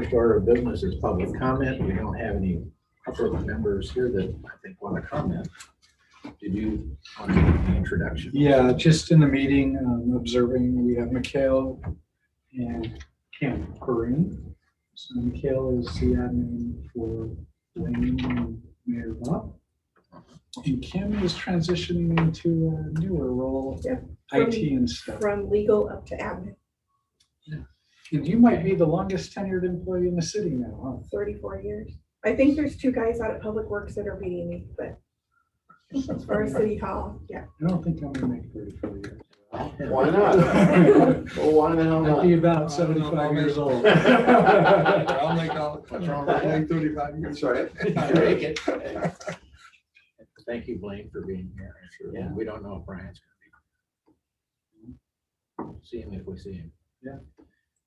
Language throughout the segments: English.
first order of business is public comment. We don't have any upper members here that I think want to comment. Did you want to make the introduction? Yeah, just in the meeting, observing, we have Mikhail and Kim Marina. So Mikhail is the admin for Wayne and Mayor Bob. And Kim is transitioning into a newer role, Yep. IT and stuff. From legal up to admin, And you might be the longest tenured employee in the city now, 34 years. I think there's 2 guys out at Public Works that are beating me, but as far as City Hall, yeah. I don't think I'm gonna make 34 years. Why not? Well, why the hell I'd not? be about 75 years old. I'll make all, What's wrong I'll with that? make 35 years. That's right. Make it. Thank you, Blaine, for being here. Sure. Yeah. We don't know if Brian's going to be. See him if we see him. Yeah.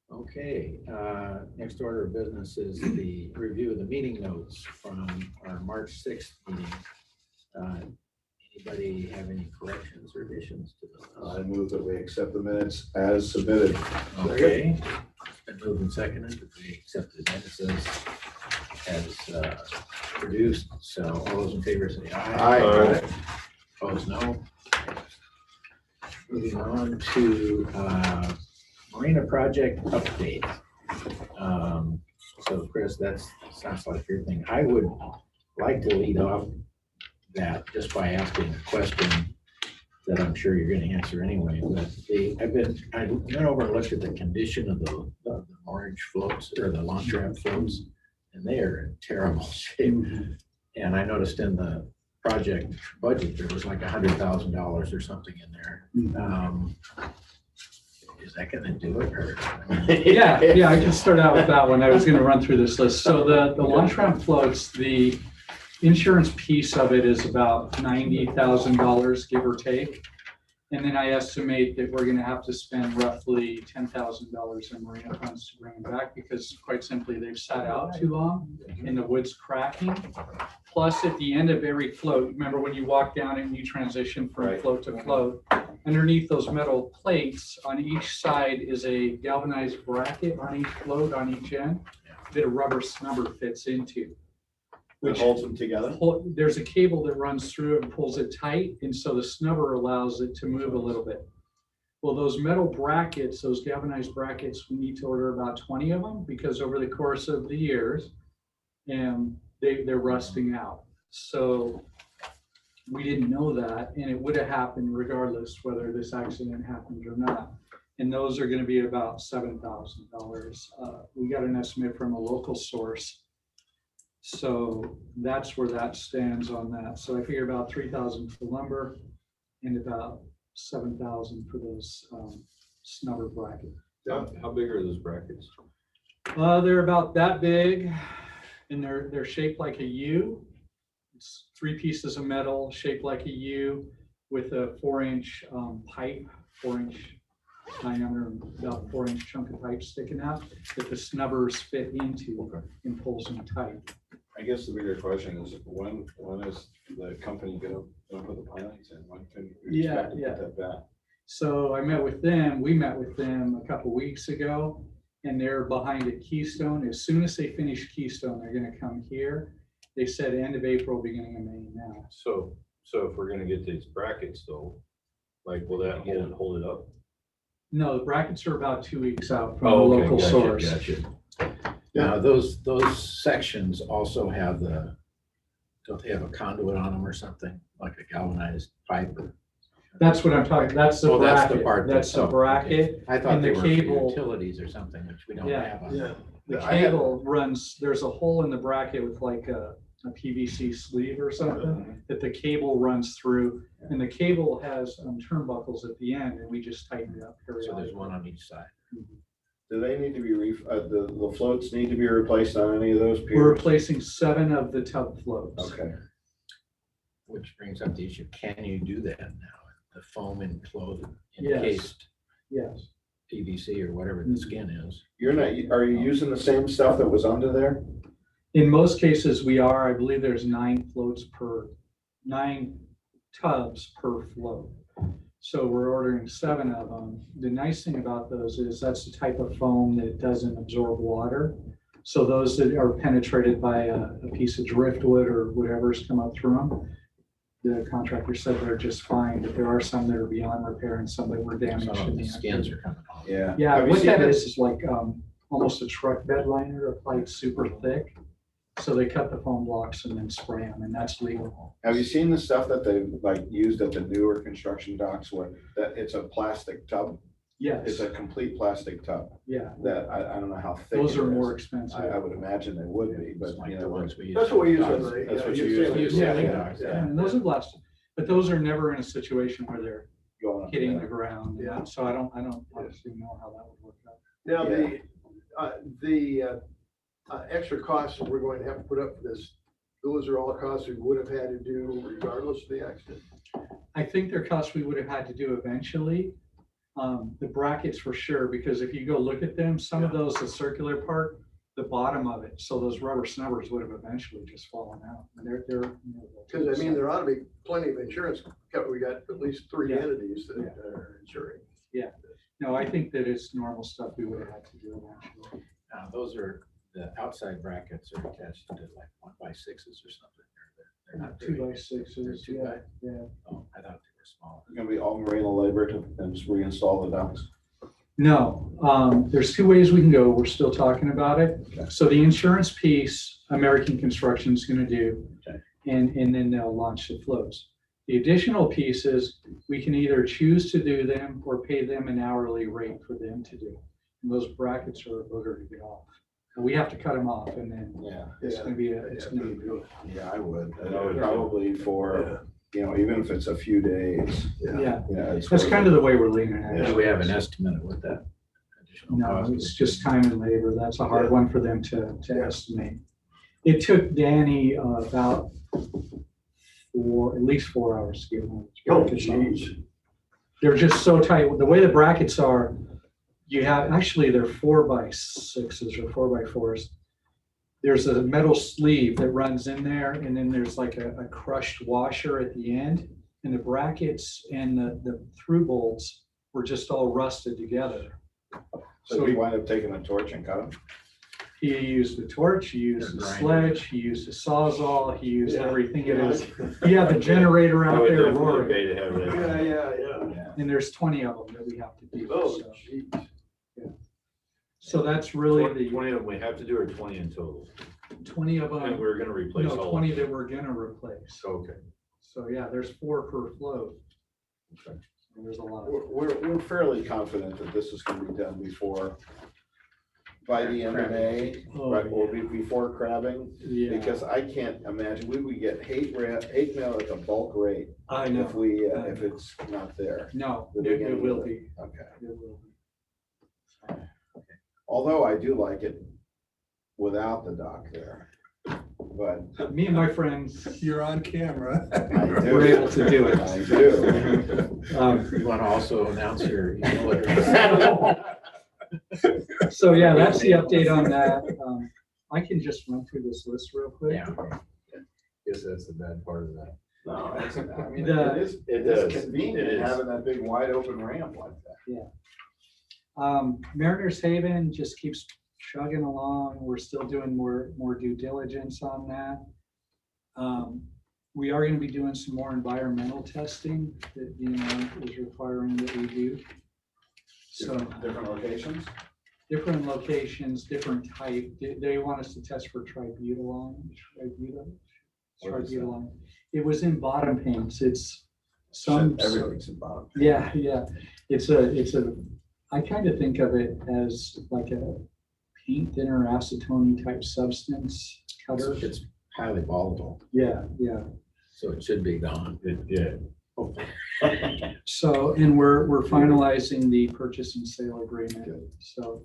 Okay. Next order of business is the review of the meeting notes from our March 6th meeting. Anybody have any corrections or additions to those? I move that we accept the minutes as submitted. Okay. It's been moved and seconded that we accept the minutes as produced. So all those in favor say aye. Aye. Opposed, no. Moving on to Marina project update. So Chris, that sounds like your thing. I would like to lead off that just by asking a question that I'm sure you're going to answer anyway. But I went over and looked at the condition of the orange floats or the launch ramp floats, and they are in terrible shape. And I noticed in the project budget there was like $100,000 or something in there. Is that going to do it? Or? Yeah, I can start out with that one. I was going to run through this list. So the launch ramp floats, the insurance piece of it is about $90,000, give or take. And then I estimate that we're going to have to spend roughly $10,000 in Marina funds to bring them back because quite simply they've sat out too long and the wood's cracking. Plus at the end of every float, remember when you walk down and you transition from float to float, underneath those metal plates on each side is a galvanized bracket on each float on each end that a rubber snubber fits into. Which holds them together? There's a cable that runs through it and pulls it tight, and so the snubber allows it to move a little bit. Well, those metal brackets, those galvanized brackets, we need to order about 20 of them because over the course of the years, they're rusting out. So we didn't know that, and it would have happened regardless whether this accident happened or not. And those are going to be about $7,000. We got an estimate from a local source. So that's where that stands on that. So I figure about $3,000 for lumber and about $7,000 for those snubber brackets. How big are those brackets? They're about that big, and they're shaped like a U. It's 3 pieces of metal shaped like a U with a 4-inch pipe, 4-inch diameter, about 4-inch chunk of pipe sticking out that the snubbers fit into and pulls them tight. I guess the bigger question is when is the company gonna put the pilings in? When can we expect to put that back? So I met with them, we met with them a couple weeks ago, and they're behind at Keystone. As soon as they finish Keystone, they're gonna come here. They said end of April, beginning of May now. So if we're gonna get these brackets though, like will that hold it up? No, the brackets are about 2 weeks out from the local source. Gotcha. Now, those sections also have don't they have a conduit on them or something, like a galvanized pipe? That's what I'm talking, that's the bracket. That's the part. That's the bracket. I thought And they the were cable- utilities or something, which we don't Yeah. have on. The cable runs, there's a hole in the bracket with like a PVC sleeve or something that the cable runs through, and the cable has turnbuckles at the end, and we just tighten it up So periodically. there's one on each side. Do they need to be, the floats need to be replaced on any of those piers? We're replacing 7 of the tub floats. Okay. Which brings up the issue, can you do that now? The foam enclosed, Yes. encased Yes. PVC or whatever the skin is. Are you using the same stuff that was under there? In most cases, we are. I believe there's 9 tubs per float. So we're ordering 7 of them. The nice thing about those is that's the type of foam that doesn't absorb water. So those that are penetrated by a piece of driftwood or whatever's come up through them, the contractor said they're just fine, but there are some that are beyond repair and some that were damaged. Some of in the the skins are coming off. Yeah. Yeah, Have you what seen that it? is like almost a truck bed liner applied super thick. So they cut the foam blocks and then spray them, and that's legal. Have you seen the stuff that they like used at the newer construction docks where that it's a plastic tub? Yes, It's a complete plastic tub yeah, that I don't know how thick. those it are is. more expensive. I would imagine they would be, but It's like you the know, ones we use. That's what we use for on dogs. the. That's what yeah, you say use. like- Yeah, Yeah, dogs, yeah. and those are blasted, but those are never in a situation where they're going up hitting the there. ground. Yeah. So I don't honestly know how that would work out. Now, Yeah. the extra costs that we're going to have to put up for this, those are all costs we would have had to do regardless of the accident. I think they're costs we would have had to do eventually. The brackets for sure, because if you go look at them, some of those, the circular part, the bottom of it, so those rubber snubbers would have eventually just fallen out. And they're. Because I mean, there ought to be plenty of insurance cover. We got at least three Yeah. entities that Yeah. are insuring. No, I think that it's normal stuff we would have had to do eventually. Those are, the outside brackets are attached to like 1x6s or something. They're not very- 2x6s, they're two yeah, by- yeah. Oh, I thought they were small. It's gonna be all Marina labor to and just reinstall the docks. No, there's two ways we can go. We're still talking about it. Okay. So the insurance piece, American Construction is gonna do, Okay. and then they'll launch the floats. The additional pieces, we can either choose to do them or pay them an hourly rate for them to do. And those brackets are a booger to get off. And we have to cut them off, and then Yeah, it's gonna be it's gonna be good. yeah, I would. And I would probably for, you know, even if it's a few days. Yeah, Yeah. it's that's worth kind it. of the way we're leaning at it. Do we have an estimate of what that additional No, cost it's is? just time and labor. That's a hard one for them to estimate. It took Danny about at least 4 hours to get one. Oh, geez. They're just so tight. The way the brackets are, actually they're 4x6s or 4x4s. There's a metal sleeve that runs in there, and then there's like a crushed washer at the end. And the brackets and the through bolts were just all rusted together. So we wind up taking a torch and cut them? He used the torch, he used the Grinder. sledge, he used the sawzall, he used Yeah. everything it is. He had the generator out there roaring, Yeah. and there's 20 of them that we have to do. Oh, so. geez. So that's really 20 of them we have to do, or 20 in total? the 20 of And them, we're gonna replace no, all 20 of that them? we're gonna replace. Okay. So yeah, there's 4 per float. There's a lot. We're fairly confident that this is gonna be done by the end of May, Oh, right, will be before crabbing. Yeah, Because I can't imagine, we would get hate mail at the bulk rate I if know. we, if it's not there. No, the it beginning will of be. Okay. It will be. Although I do like it without the dock there. But Me and my friends, You're on camera. I do. We're able to do it. I do. You want to also announce your email address? So yeah, that's the update on that. I can just run through this list real quick. Yeah. Guess that's the bad part of that. No, it's, I mean, The- it is, It it is does. convenient It is. having that big wide open ramp like that. Mariners Haven just keeps chugging along. We're still doing more due diligence on that. We are gonna be doing some more environmental testing that, is requiring that we do. So Different locations? different locations, different type. They want us to test for tributylene. What is that? Tributylene. It was in bottom paints. It's some. Everything's in bottom. Yeah. It's I kind of think of it as like a paint thinner acetone type substance cutter. It's highly volatile, Yeah. so it should be gone. Yeah. So, and we're finalizing the purchase and sale agreement. So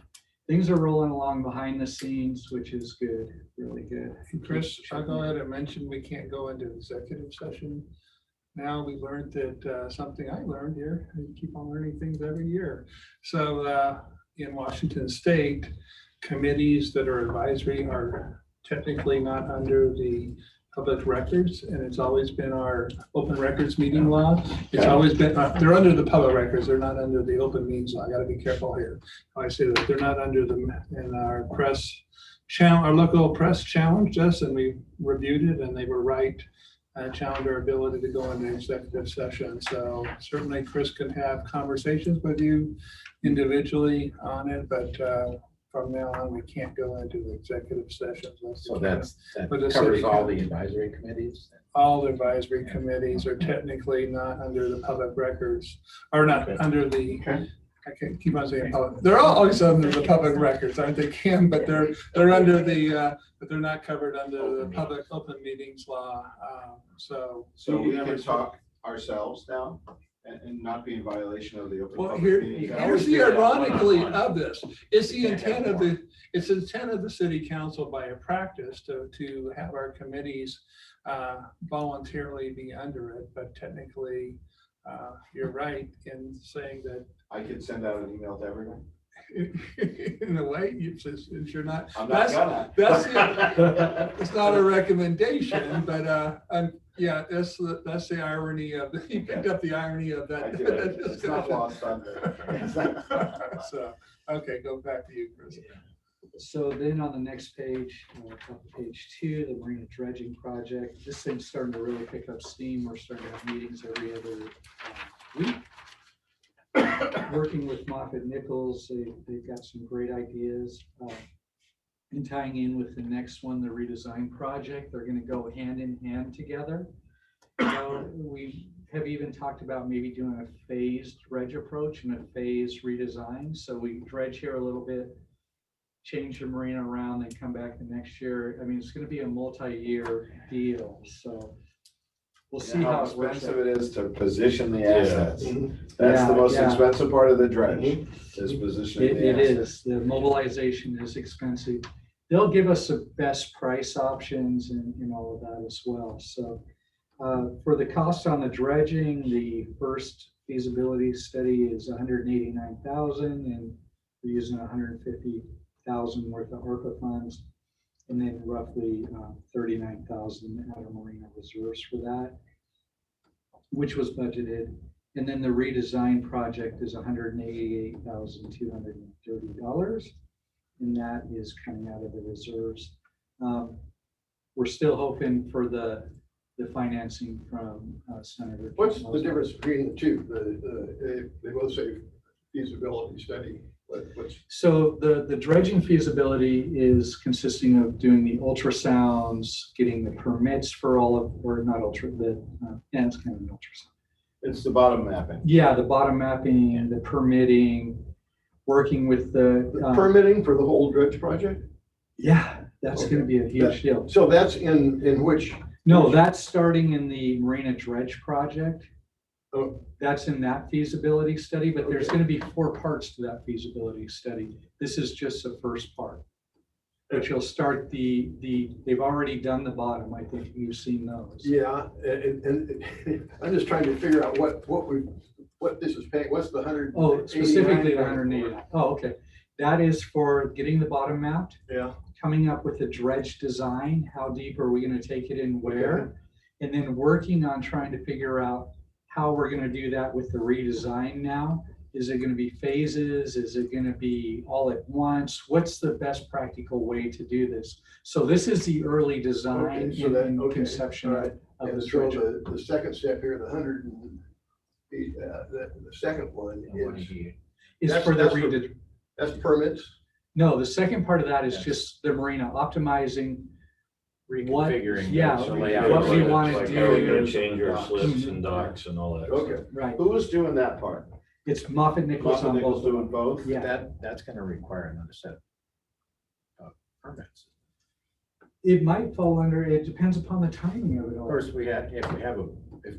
things are rolling along behind the scenes, which is good, really good. Chris, I'll go ahead and mention we can't go into executive session. Now we learned that something I learned here, I keep on learning things every year. So in Washington State, committees that are advisory are technically not under the public records, and it's always been our open records meeting law. It's always been, they're under the public records, they're not under the open meetings law. I gotta be careful here. I say that they're not under them in our press our local press challenged us and we reviewed it and they were right. Challenged our ability to go into executive session. So certainly Chris can have conversations with you individually on it, but from now on, we can't go into the executive sessions. So that But the covers city all the council. advisory committees? All the advisory committees are technically not under the public records, or not under the, I can't keep on saying public. They're all always under the public records, aren't they, Kim? But they're under the, but they're not covered under the public open meetings law. So we never talk ourselves now and not be in violation of the open well, public meetings act? here's the ironically of this. It's the intent of the city council by a practice to have our committees voluntarily be under it, but technically you're right in saying that I could send out an email to everyone. in a way, you're not. I'm not gonna. It's not a recommendation, but yeah, that's the irony of you picked up the irony of that. I did. It's not lost on me. So, okay, go back to you, Chris. So then on the next page, top of page 2, the Marina dredging project. This thing's starting to really pick up steam. We're starting to have meetings every other week. Working with Moffett Nichols, they've got some great ideas. And tying in with the next one, the redesign project, they're going to go hand in hand together. We have even talked about maybe doing a phased dredge approach and a phased redesign. So we dredge here a little bit, change the marina around, then come back the next year. I mean, it's going to be a multi-year deal. So we'll see how it works expensive out. it is to position the assets. Mhm. That's the Yeah, most yeah. expensive part of the dredge, Mm-hmm. is positioning It the assets. is. The mobilization is expensive. They'll give us the best price options and all of that as well. So for the cost on the dredging, the first feasibility study is $189,000, and we're using $150,000 worth of ARPA funds, and then roughly $39,000 out of Marina reserves for that, which was budgeted. And then the redesign project is $188,230. And that is coming out of the reserves. We're still hoping for the financing from Senator. What's the difference between the two? They both say feasibility study. What's So the dredging feasibility is consisting of doing the ultrasounds, getting the permits for all of, or not and it's kind of an ultrasound. It's the bottom mapping. Yeah, the bottom mapping, the permitting, working with the. permitting for the whole dredge project? Yeah, that's gonna be a huge deal. So that's in which? No, that's starting in the Marina dredge project. Oh. That's in that feasibility study, but there's Okay. gonna be 4 parts to that feasibility study. This is just the first part. But you'll start they've already done the bottom. I think you've seen those. Yeah, and I'm just trying to figure out what this is paying. What's the 100? Oh, specifically the 180. Oh, okay. That is for getting the bottom mapped, Yeah. coming up with a dredge design. How deep are we gonna take it and where? And then working on trying to figure out how we're gonna do that with the redesign now. Is it gonna be phases? Is it gonna be all at once? What's the best practical way to do this? So this is the early design Okay, so that- and okay, conception all of right. of And the so dredge. the second step here, the 108, the second one Is that's- for the that's for- rede, that's permits. no, the second part of that is Yes. just the marina optimizing Reconfiguring. yeah, the layout. what we Like wanna how do we're gonna is- change our slips Mhm. and docks and all that. Okay. right. Who's doing that part? It's Moffett Nichols Moffett on Nichols both of doing them. both? Yeah, That's gonna require another set of permits. it might fall under, it depends upon the timing of it Of all. course, if we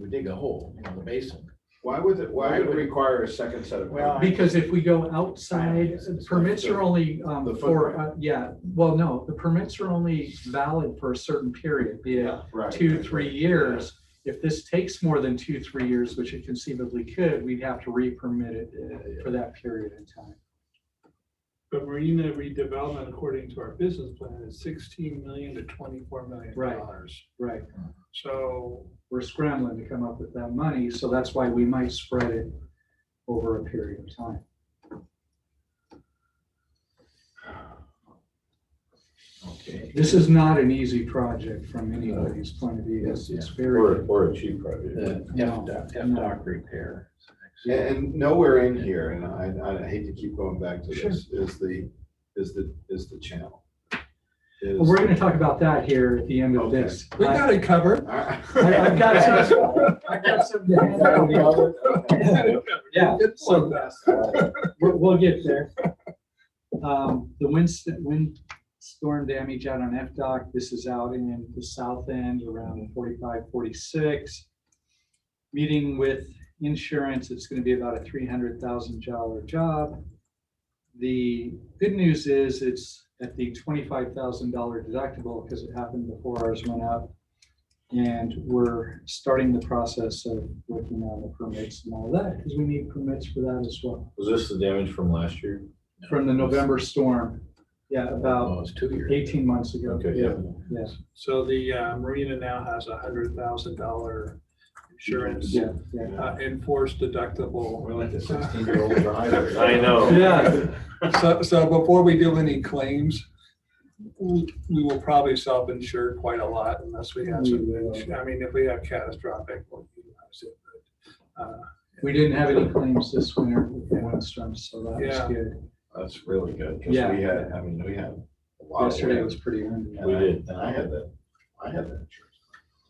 dig a hole, the basin. Why would it require a second set of Well, permits? Because if we go outside, It's permits are only the for, footprint. yeah, well, no, the permits are only valid for a certain period, be it Right. 2-3 years. If this takes more than 2-3 years, which it conceivably could, we'd have to re-permit it for that period of time. But marina redevelopment, according to our business plan, is 16 million to 24 million dollars. Right. So We're scrambling to come up with that money, so that's why we might spread it over a period of time. Okay. This is not an easy project from anybody's point of view. It's very, Or a cheap project. The No, F-dock repair. And nowhere in here, and I hate to keep going back to this, is the channel. well, we're gonna talk about that here at the end of Okay. this. We got it covered. I've got some to hand out here. Yeah, so we'll get there. The windstorm damage out on F-dock, this is out in the south end around 45, 46. Meeting with insurance, it's gonna be about a $300,000 job. The good news is it's at the $25,000 deductible because it happened before ours went up. And we're starting the process of working on the permits and all that, because we need permits for that as well. Was this the damage from last year? From the November storm, yeah, Oh, about it's 2 years. 18 months ago. Okay, Yeah, yeah. yeah, So the Marina now has $100,000 insurance yeah, yeah. enforced deductible. We're like a 16-year-old driver. I know. Yeah. So before we do any claims, we will probably self-insure quite a lot unless we have some, I mean, if we have catastrophic, we'll utilize it. But, We didn't have any claims this winter with the windstorms, so that was Yeah. good. That's really good, because Yeah. we had a lot of Yesterday wind. was pretty windy. And We did. And I had that insurance.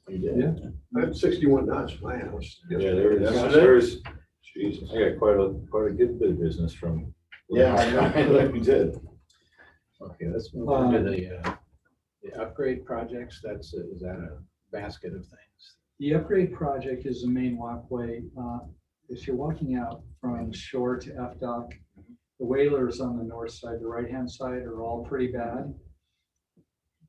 You did? Yeah. I had 61 knots in my house. Yeah, Yesterday? there's, Jesus, I got quite a good bit of business from. Yeah, I know you did. Okay, let's move on to the upgrade projects. Is that a basket of things? The upgrade project is the main walkway. If you're walking out from shore to F-dock, the whalers on the north side, the right-hand side are all pretty bad.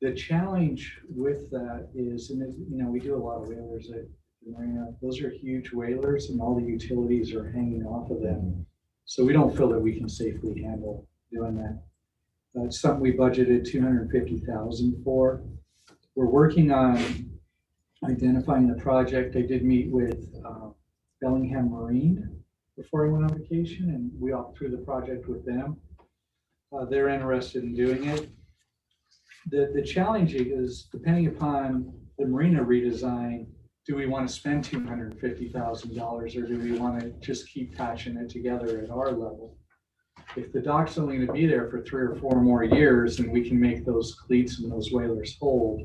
The challenge with that is, and we do a lot of whalers at the Marina. Those are huge whalers and all the utilities are hanging off of them. So we don't feel that we can safely handle doing that. It's something we budgeted $250,000 for. We're working on identifying the project. I did meet with Bellingham Marine before I went on vacation, and we walked through the project with them. They're interested in doing it. The challenge is, depending upon the marina redesign, do we want to spend $250,000 or do we want to just keep patching it together at our level? If the dock's only going to be there for 3 or 4 more years and we can make those cleats and those whalers hold,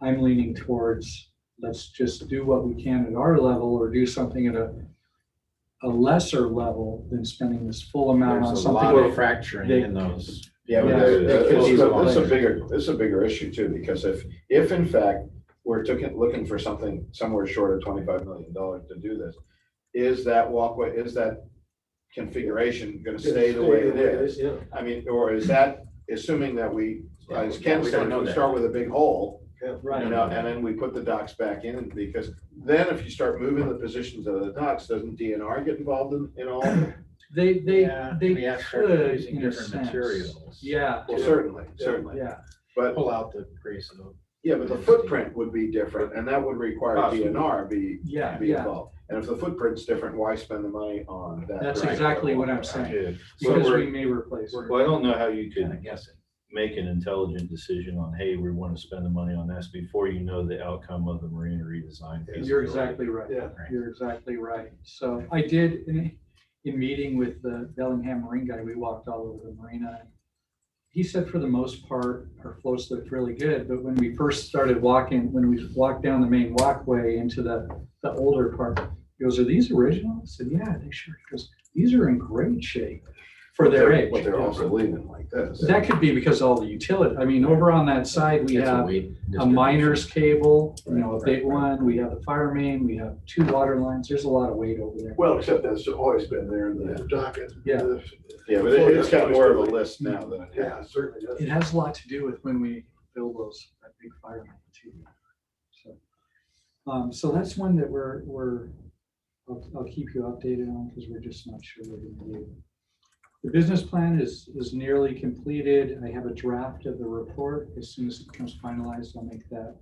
I'm leaning towards let's just do what we can at our level or do something at a lesser level than spending this full amount on There's a something. lot that of fracturing they- in those. Yeah, but Yeah. this is a bigger issue too, because if in fact we're looking for something somewhere short of $25 million to do this, is that walkway, is that configuration gonna stay the way it is? Yeah. I mean, or is that assuming that we, as Ken We said, don't know we that. start with a big hole, Right. and then we put the docks back in, because then if you start moving the positions of the docks, doesn't DNR get involved in all of it? Yeah, They we have to start could, using in a different sense. materials. Yeah, Well, certainly, yeah. but, Pull out the grease of the. yeah, but the footprint would be different, and that would require Possibly. DNR be Yeah, involved. And if the footprint's different, why spend the money on that? That's particular exactly what I'm walkway? saying. Yeah. So Because we we're, may replace it. well, I don't know how you Kind could of guessing. make an intelligent decision on, hey, we want to spend the money on this before you know the outcome of the marina redesign. You're exactly right. Yeah. You're exactly right. So I did, in meeting with the Bellingham Marine guy, we walked all over the marina. He said for the most part, our floats looked really good, but when we first started walking, when we walked down the main walkway into the older part, he goes, "Are these original?" I said, "Yeah, they sure." He goes, "These are in great shape for their age." But they're also leaving like this. That could be because all the utility, I mean, over on that side, we It's have weight a distribution. miner's cable, a Right, big right. one, we have a fire main, we have 2 water lines, there's a lot of weight over there. Well, except that's always been there in the docket. Yeah. Yeah, but it's got more of a list now than it Yeah, has. certainly does. It has a lot to do with when we build that big fire main too. So that's one that I'll keep you updated on because we're just not sure what we're gonna do. The business plan is nearly completed. I have a draft of the report. As soon as it becomes finalized, I'll make that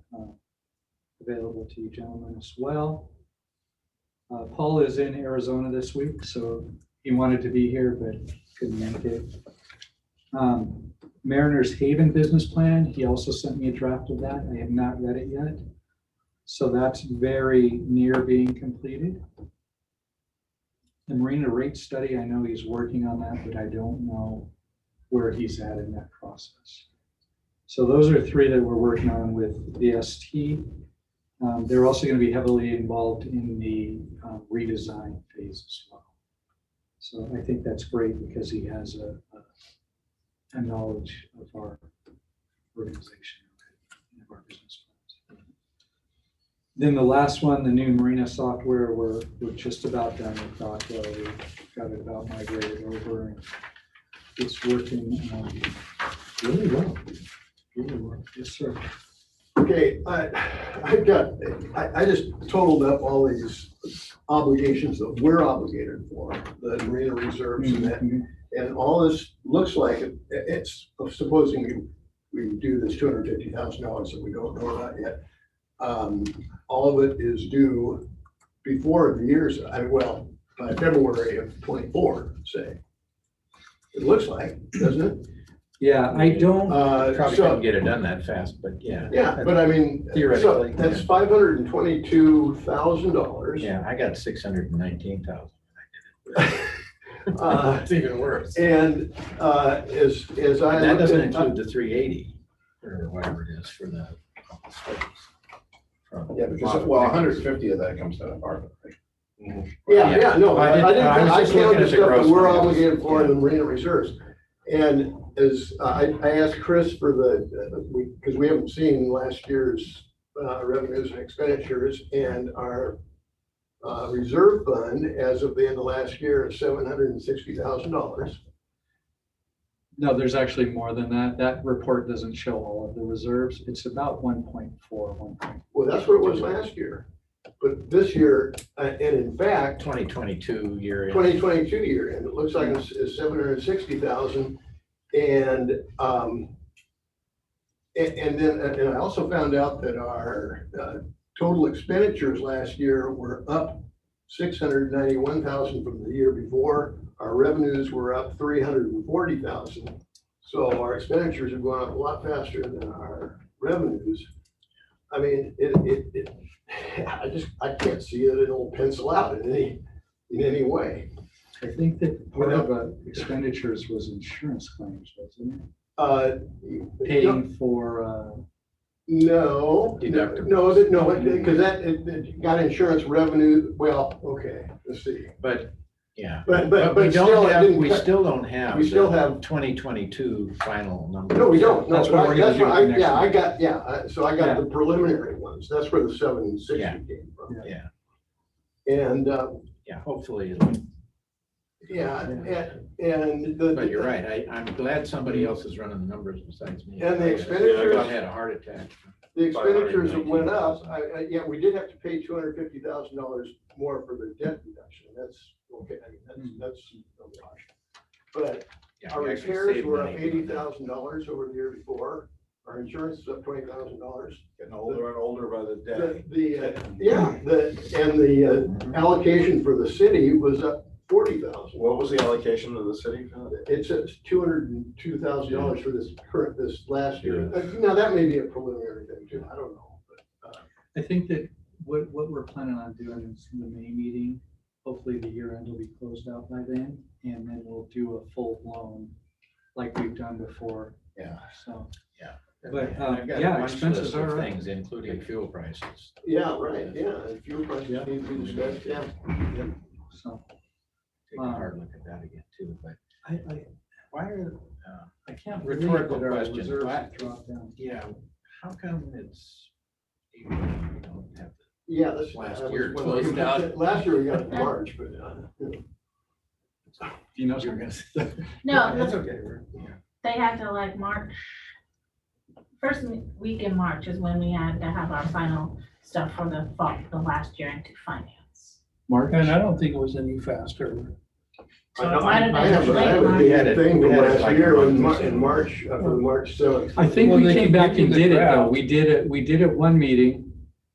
available to you gentlemen as well. Paul is in Arizona this week, so he wanted to be here, but couldn't make it. Mariner's Haven business plan, he also sent me a draft of that. I have not read it yet. So that's very near being completed. The Marina rate study, I know he's working on that, but I don't know where he's at in that process. So those are three that we're working on with the ST. They're also going to be heavily involved in the redesign phase as well. So I think that's great because he has a knowledge of our organization and of our business plans. Then the last one, the new Marina software, we're just about done with Rockwell. We've got it about migrated over and it's working really well. Really well. Yes, sir. Okay, I just totaled up all these obligations that we're obligated for, the marina reserves and that. And all this looks like it's supposing we do this $250,000 that we don't know about yet. All of it is due before the years, by February of 24, say. It looks like, doesn't it? Yeah, I don't. Probably couldn't get it done that fast, but yeah. Yeah, but I mean, Theoretically, so that's $522,000. Yeah, I got 619,000. Uh, It's even worse. And as I And that looked doesn't at, include the 380 or whatever it is for the studies. Yeah, because, well, 150 of that comes out of ARPA, right? yeah, no, I did- I didn't, I was I just looking counted at the stuff that gross we're numbers. obligated for in the Yeah. marina reserves. And as I asked Chris for because we haven't seen last year's revenues and expenditures, and our reserve fund as of the end of last year is $760,000. No, there's actually more than that. That report doesn't show all of the reserves. It's about 1.4, 1. Well, that's what it was last year. But this year, and in fact, 2022 year. 2022 year, and it looks like it's 760,000. And then I also found out that our total expenditures last year were up 691,000 from the year before. Our revenues were up 340,000. So our expenditures have gone up a lot faster than our revenues. I mean, I can't see it. It'll pencil out in any way. I think that part of expenditures was insurance claims, wasn't it? Paying for, No, because it got insurance revenue. Well, okay, let's see. But, yeah. But we still, don't it have, didn't we cut- still don't have. we still the have- 2022 final number. No, we don't. No, That's what we're gonna do I next got, week. so I got the preliminary ones. That's where the 760 Yeah. came from. Yeah, And, yeah, hopefully, it'll- but you're right. I'm glad somebody else is running the numbers besides me. And the I expenditures- about had a heart attack. the expenditures that went up, yeah, we did have to pay $250,000 more for the debt reduction. That's okay. I mean, that's a wash. But Yeah, our we actually repairs saved were up money doing that. $80,000 over the year before. Our insurance is up $20,000. Getting older and older by the day. The allocation for the city was up $40,000. What was the allocation to the city? It's at $202,000 for this last year. Now, that may be a preliminary thing too. I don't know. But, I think that what we're planning on doing is in the May meeting, hopefully the year end will be closed out by then. And then we'll do a full blown like we've done before. Yeah. So. Yeah. But, I've got a yeah, bunch expenses list of are up. things, including fuel prices. yeah, right. Yeah. And fuel prices Yeah. need to be discussed. Yeah. So Take a hard look at that again too, but I why are, can't believe Rhetorical that our question. reserves Why- have dropped down. yeah, how come it's April, we don't have the Yeah. This Last that year was closed when- out. Last year we got it in March, but You know, you're gonna say. No, That's the- okay. Yeah. they had to like March, first week in March is when we had to have our final stuff for the fall, the last year into finance. Mark, And I don't think it was any faster. So it might have I have been I late have a March. We had big it- thing we from had it last like year a in month or March, for March 7th. I think Well, we they came can back give you and the did it though. draft. We did it one meeting.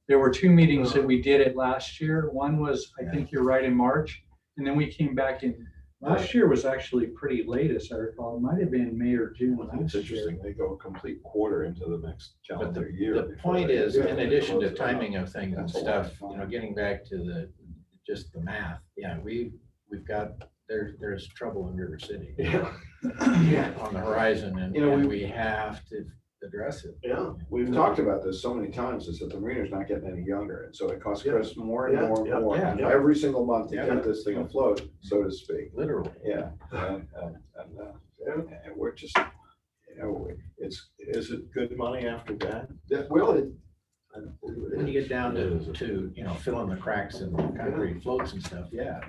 There were two meetings that we did it last year. One was, I think you're right, in March. And then we came back in Last year was actually pretty late, as I recall. It might have been May or June I think it's last year. interesting, they go a complete quarter into the next But calendar year. the before point they- is, Yeah. in addition to close it out. timing of things and That's a lot of stuff, fun. getting back to just the math, yeah, we've got, there's trouble in River City Yeah. on the horizon, and You know, and we have to address it. Yeah. We've talked about this so many times, is that the Marina's not getting any younger, and so it costs Chris more and Yeah, more yeah, and more, yeah. every single month to Yeah. get this thing afloat, so to speak. Literally. Yeah, and we're just, is it good money after that? Well, When you get down to filling the cracks in the concrete floats and stuff, yeah.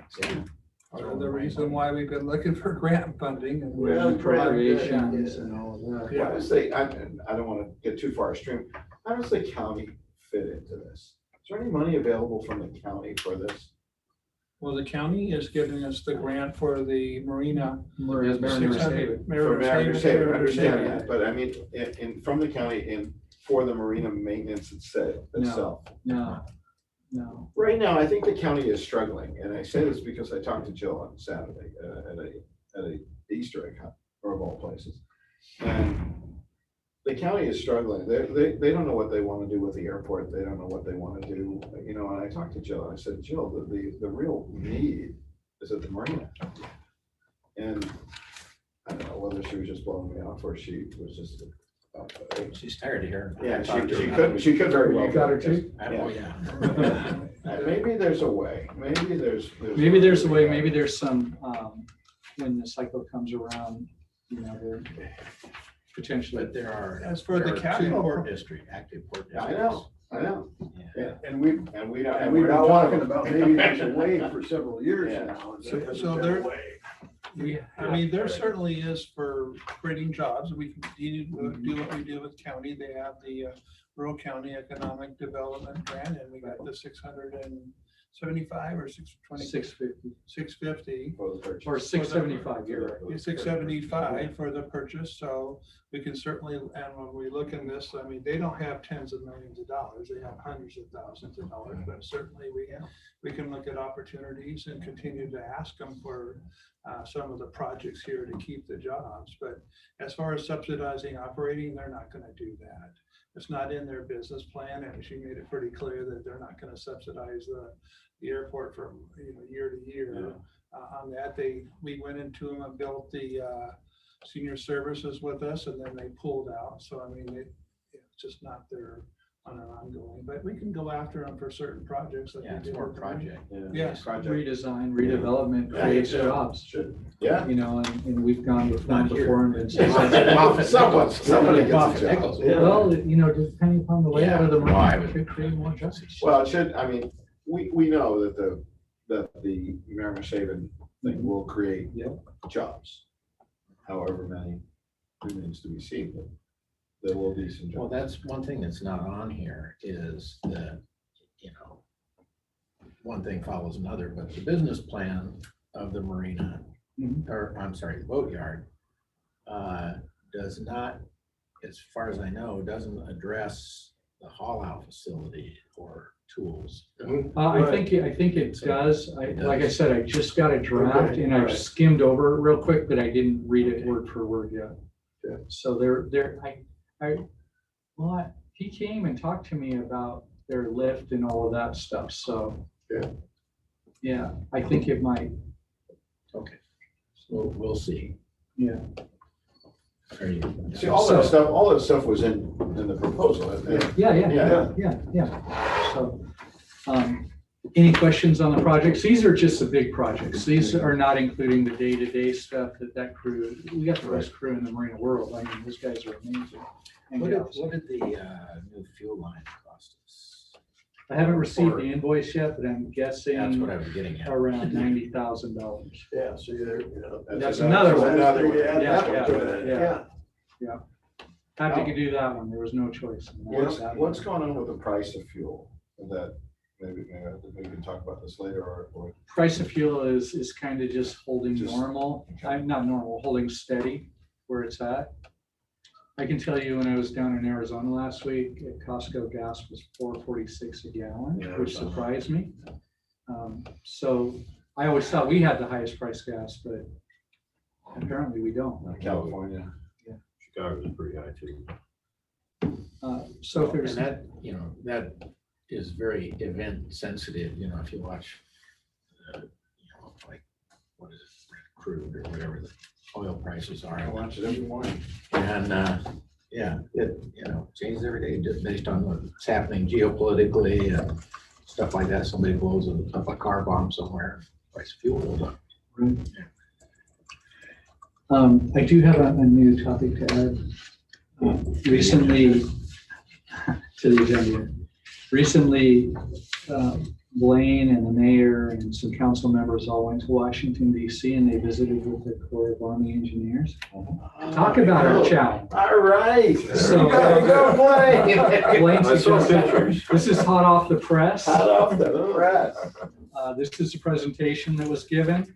Part of the reason why we've been looking for grant funding and. Well, Appropriations yeah. and all of that. How does I don't want to get too far upstream, how does the county fit into this? Is there any money available from the county for this? Well, the county is giving us the grant for the Marina. Mariners Haven. For Mariners Mariners Haven, Haven, I understand Haven. that, but I mean, from the county for the marina maintenance itself. No. Right now, I think the county is struggling, and I say this because I talked to Jill on Saturday at a Easter egg hunt, or of all places. And the county is struggling. They don't know what they want to do with the airport. They don't know what they want to do, and I talked to Jill, and I said, Jill, the real need is at the marina. And I don't know whether she was just blowing me off or she was just. She's tired of hearing. Yeah, she could very well. You got her too? Oh, yeah. Maybe there's a way, maybe there's a way, maybe there's some, when the cycle comes around, there potentially. But there are. As for the there are county- two active port I districts. know. Yeah. And we've And been we're not one of talking them. about maybe there's a way for several years Yeah. now. So there- I mean, there certainly is for creating jobs. We continue to do what we do with county. They have the rural county economic development grant, and we got the 675 or 620. 650 650. For the purchase. or 675, you're right. 675 for the purchase, so we can certainly, and when we look in this, I mean, they don't have tens of millions of dollars, they have hundreds of thousands of dollars, but certainly we can look at opportunities and continue to ask them for some of the projects here to keep the jobs. But as far as subsidizing operating, they're not gonna do that. It's not in their business plan, and she made it pretty clear that they're not gonna subsidize the airport from, year to year. On that, we went into them and built the senior services with us, and then they pulled out. So I mean, it's just not there on an ongoing, but we can go after them for certain projects. Like Yeah, we it's did more with the- project. Yes. Project. Redesign, redevelopment Yeah. creates Yeah. jobs, Should, yeah. and we've gone with Not them here. before. And Somebody gets a Profit job. nickels. Yeah. Well, depending upon the layout of the Yeah, no, I market, would- it could create more jobs. Well, it should, I mean, we know that the Mariners Haven thing will create Yep. jobs. However many remains to be seen, but there will be some Well, jobs. that's one thing that's not on here is that, one thing follows another, but the business plan of the marina, Mhm. or I'm sorry, the boatyard, does not, as far as I know, doesn't address the haul out facility or tools. I think it does. Like I said, I just got a draft Okay, and I alright. skimmed over it real quick, but I didn't read it word for word yet. Okay. So he came and talked to me about their lift and all of that stuff, so. Yeah. Yeah, I think it might, Okay, so we'll see. yeah. Are you- See, all that stuff was in the proposal. Yeah. So, any questions on the projects? These are just the big projects. These are not including the day-to-day stuff that crew, we got the best crew in the marina world. I mean, those guys are amazing. And What did gals. the new fuel line cost us? I haven't received the invoice yet, but I'm guessing That's what I was getting at. around $90,000. Yeah, so you're, That's another one. Another one. Yeah, Yeah, that one to it, yeah. yeah. Had to do that one. There was no choice. What's going on with the price of fuel? That maybe we can talk about this later or. Price of fuel is kind of just holding Just- normal. okay. I'm not normal, holding steady where it's at. I can tell you when I was down in Arizona last week, at Costco gas was $4.46 a gallon, Yeah, which Arizona. surprised me. So I always thought we had the highest price gas, but apparently we don't. California. Chicago is pretty high too. So if And there's, that, that is very event sensitive, if you watch, like, what is it, crude or whatever the oil prices are. I watch it every morning. And, yeah, it, changes every day just based on what's happening geopolitically and stuff like that. Somebody blows up a car bomb somewhere, price of fuel goes up. I do have a new topic to add. Recently, to the agenda. Recently, Blaine and the mayor and some council members all went to Washington DC and they visited with the Corps of Army Engineers. Talk about our challenge. All right. So- Go play. Blaine I saw suggested- pictures. This is hot off the press. Hot off the press. This is a presentation that was given.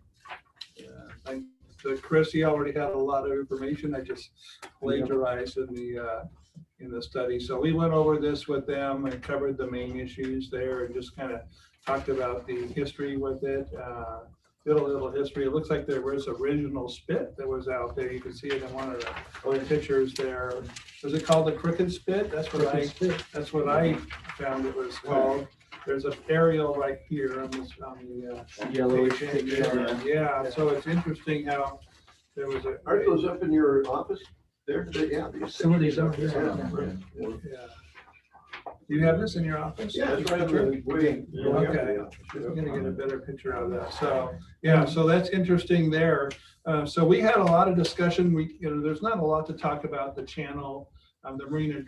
Chris, he already had a lot of information. I just plagiarized in the study. So we went over this with them and covered the main issues there and just kind of talked about the history with it. Did a little history. It looks like there was original spit that was out there. You can see it in one of the pictures there. Was it called the crooked spit? That's what I found it was called. There's an aerial right here on the Yellowish page. picture. Yeah, so it's interesting how there was a. Aren't those up in your office there? Yeah. Some of these are here. Yeah. Do you have this in your office? Yeah, it's right up there. Waiting. Okay. I'm gonna get a better picture of that. So, yeah, so that's interesting there. So we had a lot of discussion. There's not a lot to talk about the channel, the Marina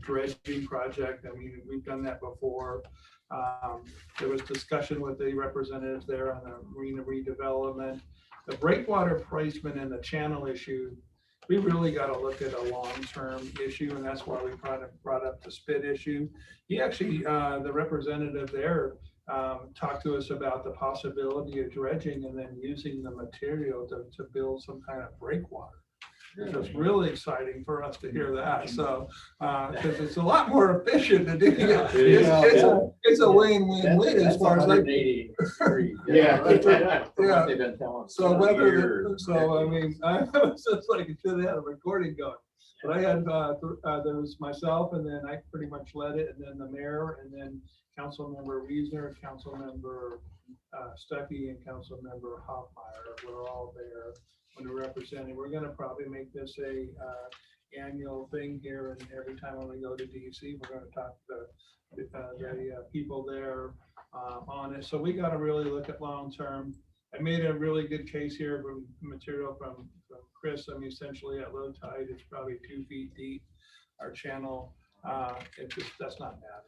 dredging project. I mean, we've done that before. There was discussion with the representatives there on the Marina redevelopment. The breakwater placement and the channel issue, we really got to look at a long-term issue, and that's why we brought up the spit issue. He actually, the representative there, talked to us about the possibility of dredging and then using the material to build some kind of breakwater. It was really exciting for us to hear that. So, because it's a lot more efficient to do it. It's a win-win-win as far as like. Yeah. Yeah. They've been telling us. So I mean, I was just like, it should have had a recording going. But I had, there was myself, and then I pretty much led it, and then the mayor, and then Councilmember Wiesner, Councilmember Stuckey, and Councilmember Hoffmeyer were all there when we represented. We're gonna probably make this a annual thing here, and every time when we go to DC, we're gonna talk to the people there on it. So we gotta really look at long-term. I made a really good case here from material from Chris. I mean, essentially at low tide, it's probably 2 feet deep. Our channel, that's not bad.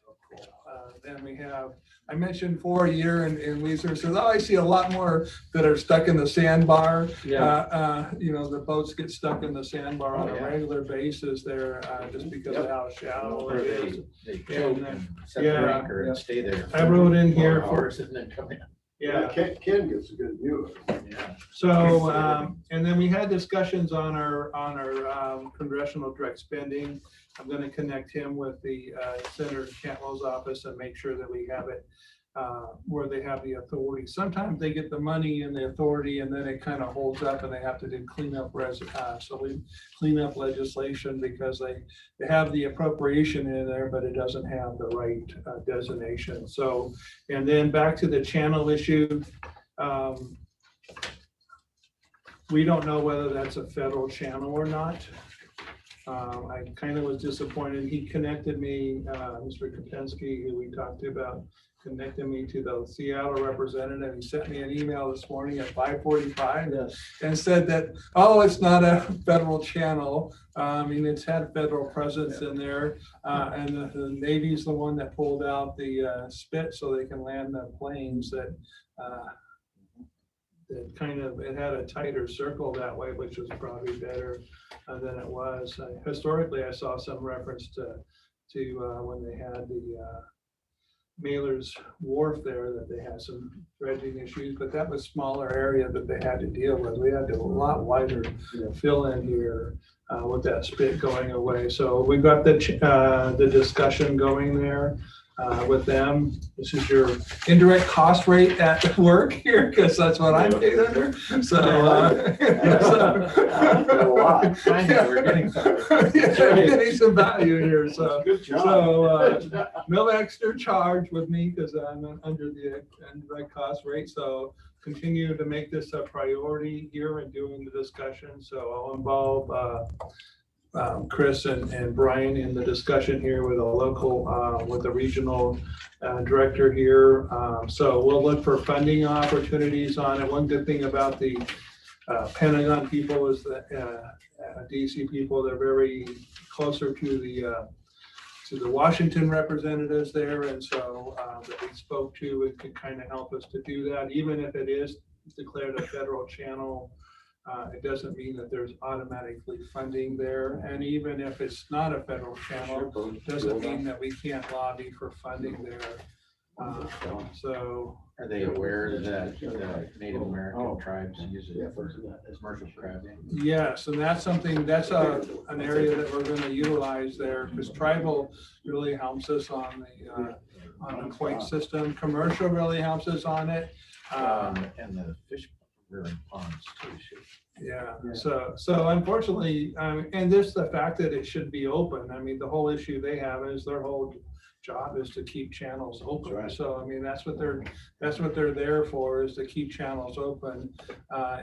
Then we have, I mentioned 4 a year, and Weezer says, oh, I see a lot more that are stuck in the sandbar. Yeah. The boats get stuck in the sandbar on a regular basis there, just because of how shallow it is. They choke and set Yeah. their anchor and stay there. I wrote in here for for, hours and then come in. yeah. Ken gets a good view of it. Yeah. So, and then we had discussions on our congressional direct spending. I'm going to connect him with the Senator Cantwell's office and make sure that we have it where they have the authority. Sometimes they get the money and the authority, and then it kind of holds up, and they have to do cleanup legislation because they have the appropriation in there, but it doesn't have the right designation. So, and then back to the channel issue. We don't know whether that's a federal channel or not. I kind of was disappointed. He connected me, Mr. Kopensky, who we talked to about, connected me to the Seattle representative. He sent me an email this morning at 5:45 and said that, oh, it's not a federal channel. I mean, it's had federal presence in there. And the Navy's the one that pulled out the spit so they can land the planes that it had a tighter circle that way, which was probably better than it was. Historically, I saw some reference to when they had the Mailer's Wharf there, that they had some dredging issues, but that was smaller area that they had to deal with. We had to a lot wider fill in here with that spit going away. So we've got the discussion going there. with them. This is your indirect cost rate at work here, because that's what I'm paid under. So, A lot. Finally, we're getting somewhere. yeah, I'm getting some value here, so. Good job. So, no extra charge with me because I'm under the indirect cost rate. So continue to make this a priority here and doing the discussion. So I'll involve Chris and Brian in the discussion here with a local, with the regional director here. So we'll look for funding opportunities on it. One good thing about the Pentagon people is that DC people, they're very closer to the Washington representatives there, and so that we spoke to, it could kind of help us to do that, even if it is declared a federal channel. It doesn't mean that there's automatically funding there, and even if it's not a federal channel, doesn't mean that we can't lobby for funding there. So Are they aware that the Native American tribes use it for commercial crabbing? yes, and that's something, that's an area that we're going to utilize there, because tribal really helps us on the point system. Commercial really helps us on it. And the fish rearing ponds too. Yeah, so unfortunately, and there's the fact that it should be open. I mean, the whole issue they have is their whole job is to keep channels open. Right. So I mean, that's what they're there for, is to keep channels open.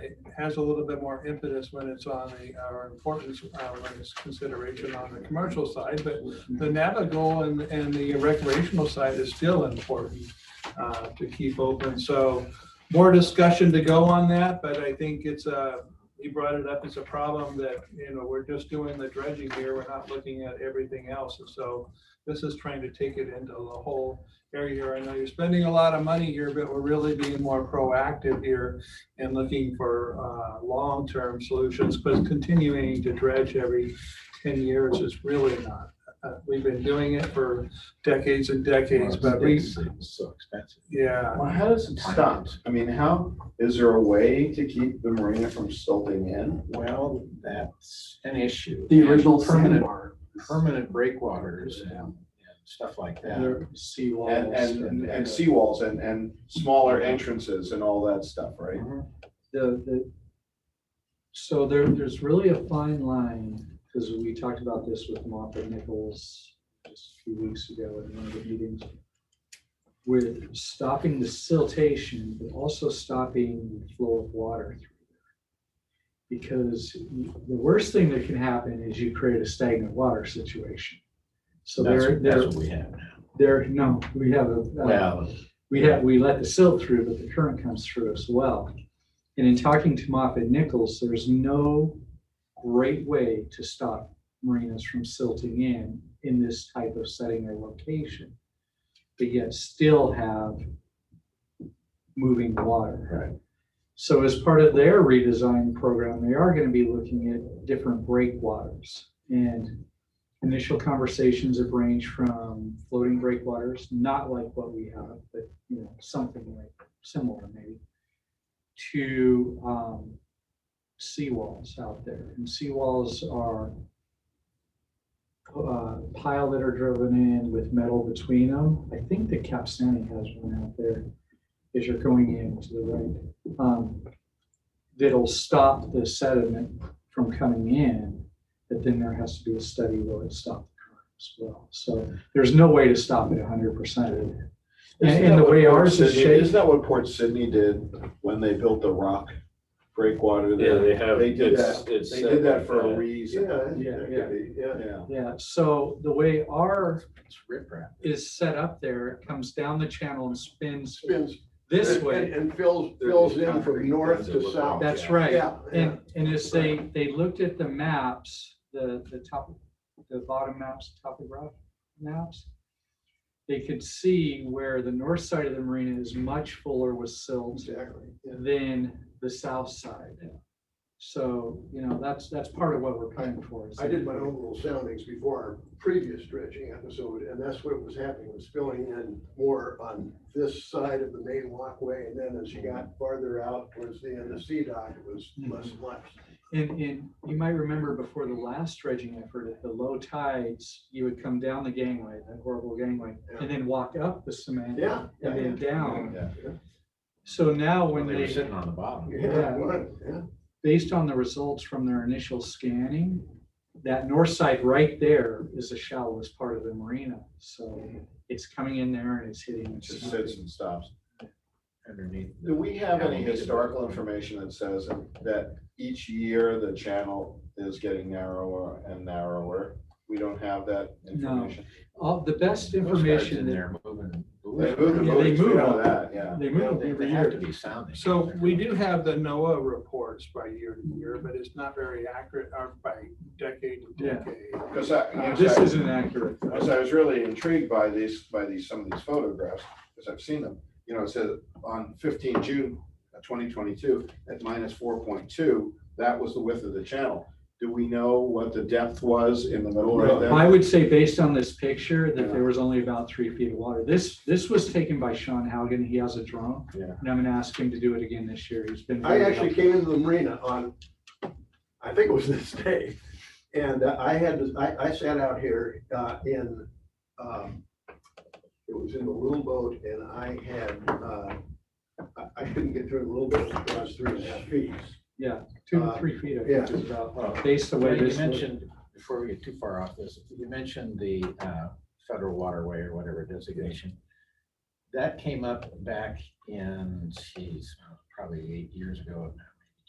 It has a little bit more impetus when it's on or importance when it's consideration on the commercial side, but the navigable and the recreational side is still important to keep open. So more discussion to go on that, but I think it's you brought it up as a problem that, we're just doing the dredging here. We're not looking at everything else. And so this is trying to take it into the whole area here. I know you're spending a lot of money here, but we're really being more proactive here and looking for long-term solutions, because continuing to dredge every 10 years is really not. We've been doing it for decades and decades, but It's so expensive. yeah. Well, how does it stop? I mean, is there a way to keep the marina from silting in? Well, that's an issue. The original Permanent breakwaters and stuff like that. Seawalls. And seawalls and smaller entrances and all that stuff, right? So there's really a fine line, because we talked about this with Moffett Nichols just a few weeks ago in one of the meetings, with stopping the siltation, but also stopping the flow of water through there. Because the worst thing that can happen is you create a stagnant water situation. So That's what we have now. we have we let the silt through, but the current comes through as well. And in talking to Moffett Nichols, there's no great way to stop marinas from silting in this type of setting or location, but yet still have moving water. Right. So as part of their redesign program, they are going to be looking at different breakwaters, and initial conversations have ranged from floating breakwaters, not like what we have, but something like similar maybe, to seawalls out there. And seawalls are pile that are driven in with metal between them. I think the Capstani has one out there as you're going in to the right. That'll stop the sediment from coming in, but then there has to be a study will it stop the current as well. So there's no way to stop it 100%. And the way ours is shaped. Isn't that what Port Sydney did when they built the rock breakwater there? They did that. They did that for a reason. Yeah. So the way our It's riprap. is set up there, it comes down the channel and spins Spins this way. and fills in from north to south. That's right. Yeah. And as they looked at the maps, the bottom maps, topographic maps, they could see where the north side of the marina is much fuller with silt than the south side. So, that's part of what we're paying for. I did my own little soundings before our previous dredging episode, and that's what was happening, was filling in more on this side of the main walkway, and then as you got farther out towards the end of Sea Dock, it was less and less. And you might remember before the last dredging effort, at the low tides, you would come down the gangway, that horrible gangway, and then walk up the cement Yeah. and then down. Yeah. So now When when they were they, sitting on the bottom. Yeah. based on the results from their initial scanning, that north side right there is the shallowest part of the marina. So it's coming in there and it's hitting. It just sits and stops. Underneath. Do we have any historical information that says that each year the channel is getting narrower and narrower? We don't have that information. All the best Those guys information in that there moving. They move the Yeah, they buoys, we move. know that, yeah. they move They every have year. to be sounding. So we do have the NOAA reports by year to year, but it's not very accurate, or by decade to Yeah. decade. Because This isn't accurate. I was really intrigued by some of these photographs, because I've seen them. It says on 15 June 2022, at -4.2, that was the width of the channel. Do we know what the depth was in the middle right there? I would say based on this picture that there was only about 3 feet of water. This was taken by Sean Haugen. He has a drone. Yeah. And I'm gonna ask him to do it again this year. He's been. I very actually helpful. came into the marina on, I think it was this day, and I sat out here it was in the little boat, and I couldn't get through a little bit because 3.5 feet. Yeah, 2 to 3 feet, I yeah. think is about, based the way You this. mentioned, before we get too far off this, you mentioned the federal waterway or whatever designation. That came up back in, probably 8 years ago,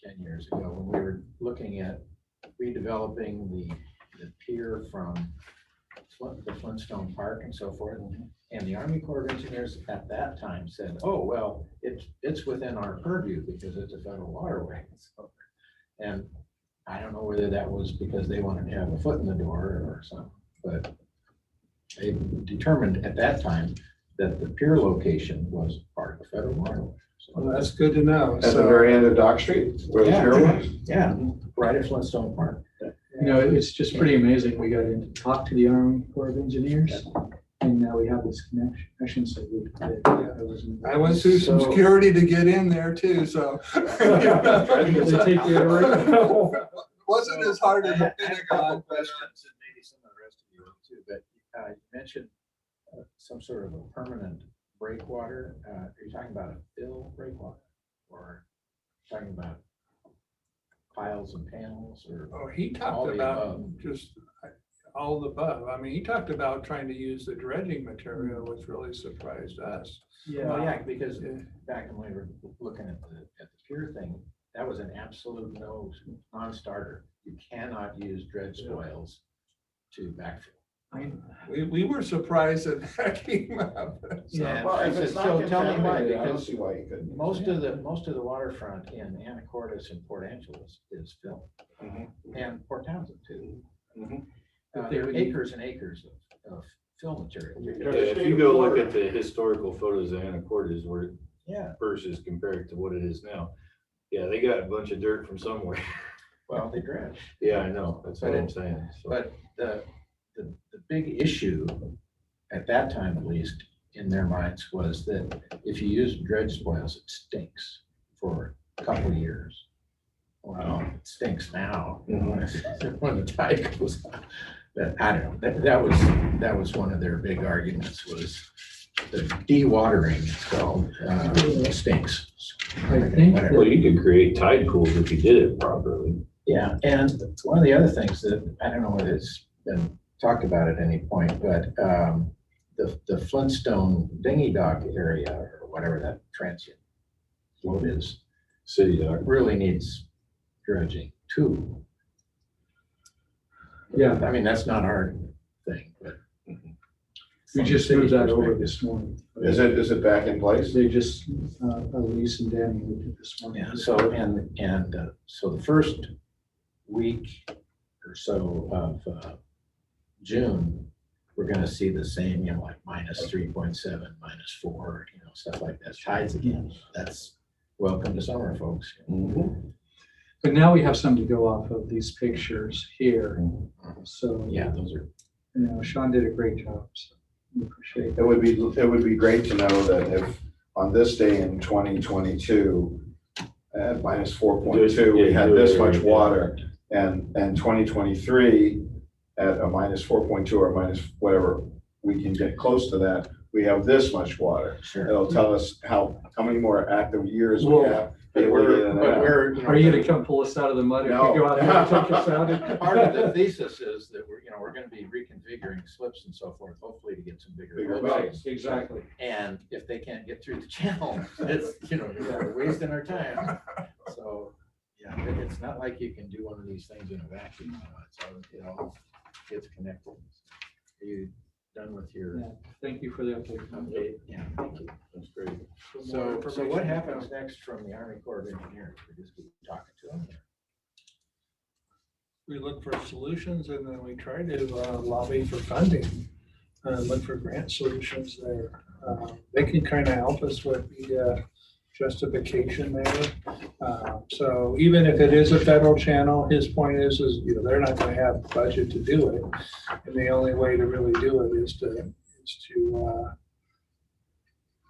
maybe 10 years ago, when we were looking at redeveloping the pier from the Flintstone Park and so forth. And the Army Corps of Engineers at that time said, oh, well, it's within our purview because it's a federal waterway. So, and I don't know whether that was because they wanted to have a foot in the door or something, but they determined at that time that the pier location was part of the federal waterway. Well, that's good to know. At the So, very end of Dock Street, where the pier was? Yeah, right at Flintstone Park. It's just pretty amazing. We got in to talk to the Army Corps of Engineers. And now we have this connection. I shouldn't say we. I went through some security to get in there too, so. They take you around. Wasn't as hard as the Pentagon, but Questions, and maybe some of the rest of you too, but you mentioned some sort of a permanent breakwater. Are you talking about a fill breakwater or talking about piles and panels or? he all talked the about above? just all the above. I mean, he talked about trying to use the dredging material, which really surprised us. Well, yeah, because back when we were looking at the pier thing, that was an absolute non-starter. You cannot use dredge spoils to backfill. We were surprised that that came up. Yeah. Well, if it's not So tell me why, contaminated, I don't because see why you couldn't. Most of the waterfront in Anacortes and Port Angeles is fill. And Port Townsend too. There are acres and acres of fill material. Yeah, if you go look at the historical photos of Anacortes where Yeah, versus compared to what it is now, yeah, they got a bunch of dirt from somewhere. well, they dredge. Yeah, I know, that's what I'm saying. So, But the big issue at that time, at least in their minds, was that if you use dredge spoils, it stinks for a couple of years. Well, it stinks now, when the tide goes up. But I don't know, that was one of their big arguments was the dewatering, it's called, stinks. I think Whatever. well, you could create tide pools if you did it properly. Yeah, and one of the other things that, I don't know whether it's been talked about at any point, but the Flintstone dinghy dock area, or whatever that transient float is, City dock. really needs dredging too. Yeah. I mean, that's not our thing, but. we from the just moved city's that over perspective. this morning. Is it back in place? They just, Elise and Danny moved it this morning. Yeah, so, so the first week or so of June, we're gonna see the same, like -3.7, -4, stuff like that. Tides again. That's welcome to summer, folks. But now we have something to go off of these pictures here. So, Yeah, those are, you know, Sean did a great job. So we appreciate It would be great to know that if on this day in 2022, at minus 4.2, we had this much water, and 2023 at a minus 4.2 or minus whatever, we can get close to that, we have this much water. sure. It'll tell us how many more active years we Well, have. But able to get in and out. Are you gonna come pull us out of the mud if we No. go out there and take us out? Part of the thesis is that we're gonna be reconfiguring slips and so forth, hopefully to get some bigger Bigger boats. boats. Exactly. And if they can't get through the channel, it's, we're wasting our time. So, yeah, it's not like you can do one of these things in a vacuum. It all gets connected. Are you done with your Yeah, thank you for the update. update? Yeah, thank you. That's great. So what happens next from the Army Corps of Engineers? We just keep talking to them? We look for solutions and then we try to lobby for funding, look for grant solutions there. They can kind of help us with the justification there. So even if it is a federal channel, his point is, they're not going to have budget to do it. And the only way to really do it is to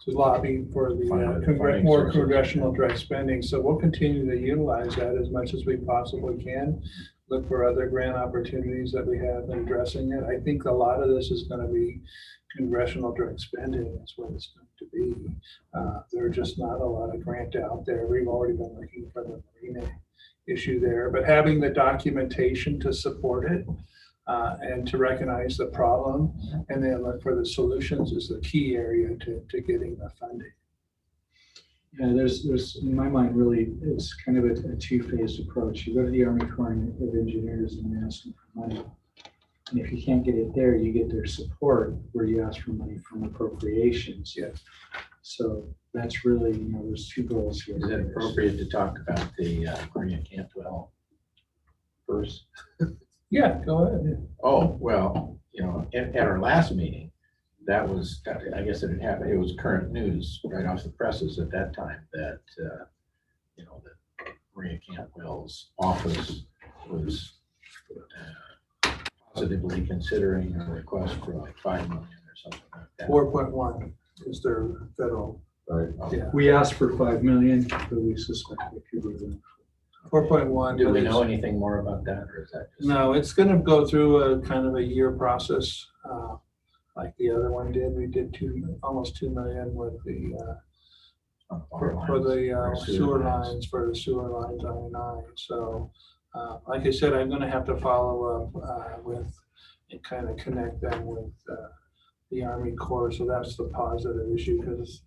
lobby for the Funding more sources. congressional direct spending. So we'll continue to utilize that as much as we possibly can. Look for other grant opportunities that we have in addressing it. I think a lot of this is going to be congressional direct spending. That's what it's going to be. There are just not a lot of grant out there. We've already been looking for the Marina issue there, but having the documentation to support it and to recognize the problem and then look for the solutions is the key area to getting the funding. Yeah, there's, in my mind, really, it's kind of a two-phased approach. You go to the Army Corps of Engineers and you ask them for money. And if you can't get it there, you get their support where you ask for money from appropriations. Yeah. So that's really, there's two goals here. Is it appropriate to talk about the Marina Cantwell first? Yeah, go ahead. Oh, well, at our last meeting, that was, I guess it had happened, it was current news right off the presses at that time that, that Marina Cantwell's office was positively considering a request for like 5 million or something like that. 4.1 is their federal. Right. Yeah. We asked for 5 million, but we suspect it could be the 4.1. Do we know anything more about that, or is that just? No, it's going to go through a kind of a year process, like the other one did. We did almost 2 million with the for the sewer lines for the sewer lines I-9. So, like I said, I'm going to have to follow up with and kind of connect them with the Army Corps. So that's the positive issue, because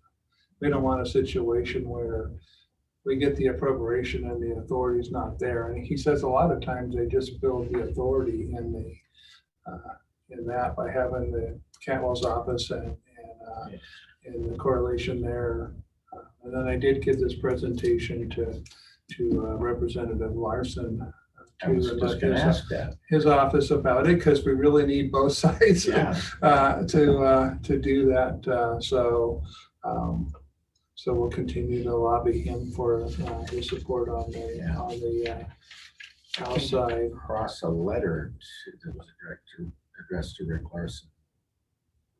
we don't want a situation where we get the appropriation and the authority's not there. And he says a lot of times they just build the authority in that by having the Cantwell's office and the correlation there. And then I did give this presentation to Representative Larson. I was just going to ask that. His office about it, because we really need both sides Yeah. to do that. So we'll continue to lobby him for his support on the House side. Cross a letter to the director addressed to Rick Larson,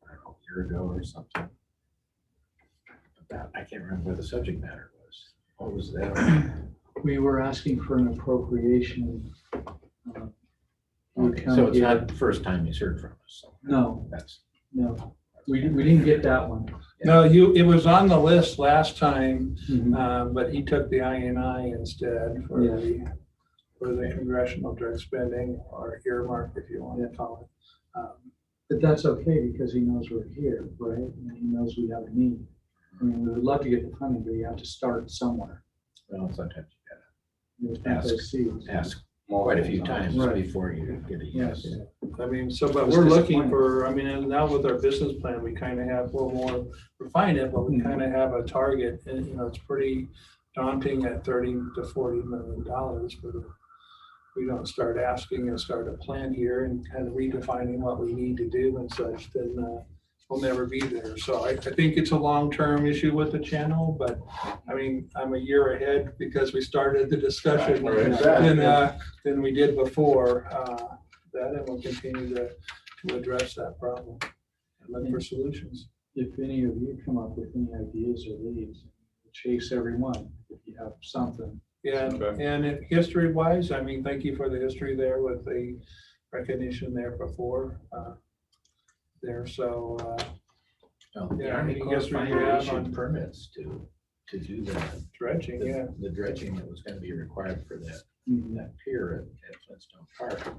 I don't know, a year ago or something. About, I can't remember what the subject matter was. What was that? We were asking for an appropriation. Okay, so it's not the first time he's heard from us. So No, that's we didn't get that one. No, it was on the list last time, Mhm. but he took the INI instead for the congressional direct spending, or earmark, if you want to call it. But that's okay, because he knows we're here, right? And he knows we have a need. I mean, we would love to get the funding, but you have to start somewhere. well, sometimes you You plant those seeds. gotta ask quite a few times Right. before you get a yes. I mean, but It's we're looking disappointing. for, and now with our business plan, we kind of have a little more refined it, but we kind of have a target, and, it's pretty daunting at $30 to $40 million. But if we don't start asking and start a plan here and kind of redefining what we need to do and such, then will never be there. So I think it's a long-term issue with the channel, but I mean, I'm a year ahead because we started the discussion than we did before that, and we'll continue to address that problem and look for solutions. If any of you come up with any ideas or leads, chase everyone if you have something. Yeah, and history-wise, I mean, thank you for the history there with the recognition there before there. So, Well, the yeah, Army any Corps history you finally have issued on permits to do that. dredging, yeah. The dredging that was gonna be required for that, Mhm. that pier at Flintstone Park.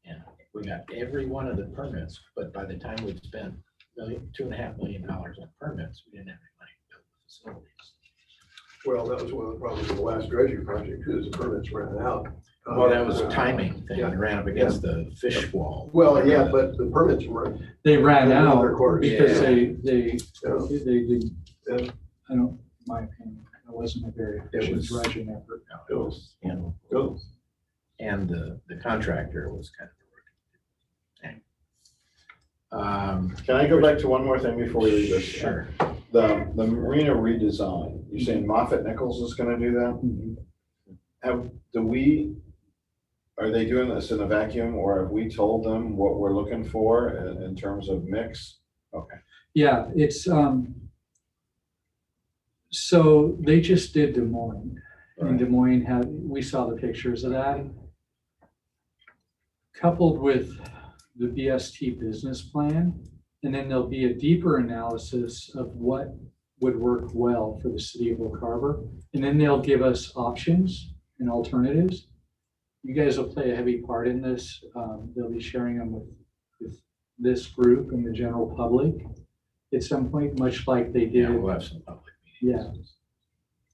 And we got every one of the permits, but by the time we'd spent $2.5 million on permits, we didn't have any money to build the facilities. Well, that was one of the problems with the last dredging project, because the permits ran out. Well, that was a timing thing. It ran up against the fish wall. Well, yeah, but the permits were, They ran Yeah, out they're course. because Yeah. they did, Yeah. I don't, in my opinion, it wasn't a very efficient was- dredging effort. It was, and the contractor was kind of working. Can I go back to one more thing before we leave this? Sure. The marina redesign, you're saying Moffett Nichols is gonna do that? Are they doing this in a vacuum, or have we told them what we're looking for in terms of mix? Okay. Yeah, it's, so they just did Des Moines. And Des Moines we saw the pictures of that. Coupled with the BST business plan, and then there'll be a deeper analysis of what would work well for the city of Oak Harbor. And then they'll give us options and alternatives. You guys will play a heavy part in this. They'll be sharing them with this group and the general public at some point, much like they Yeah, did. we'll have some public Yeah. meetings.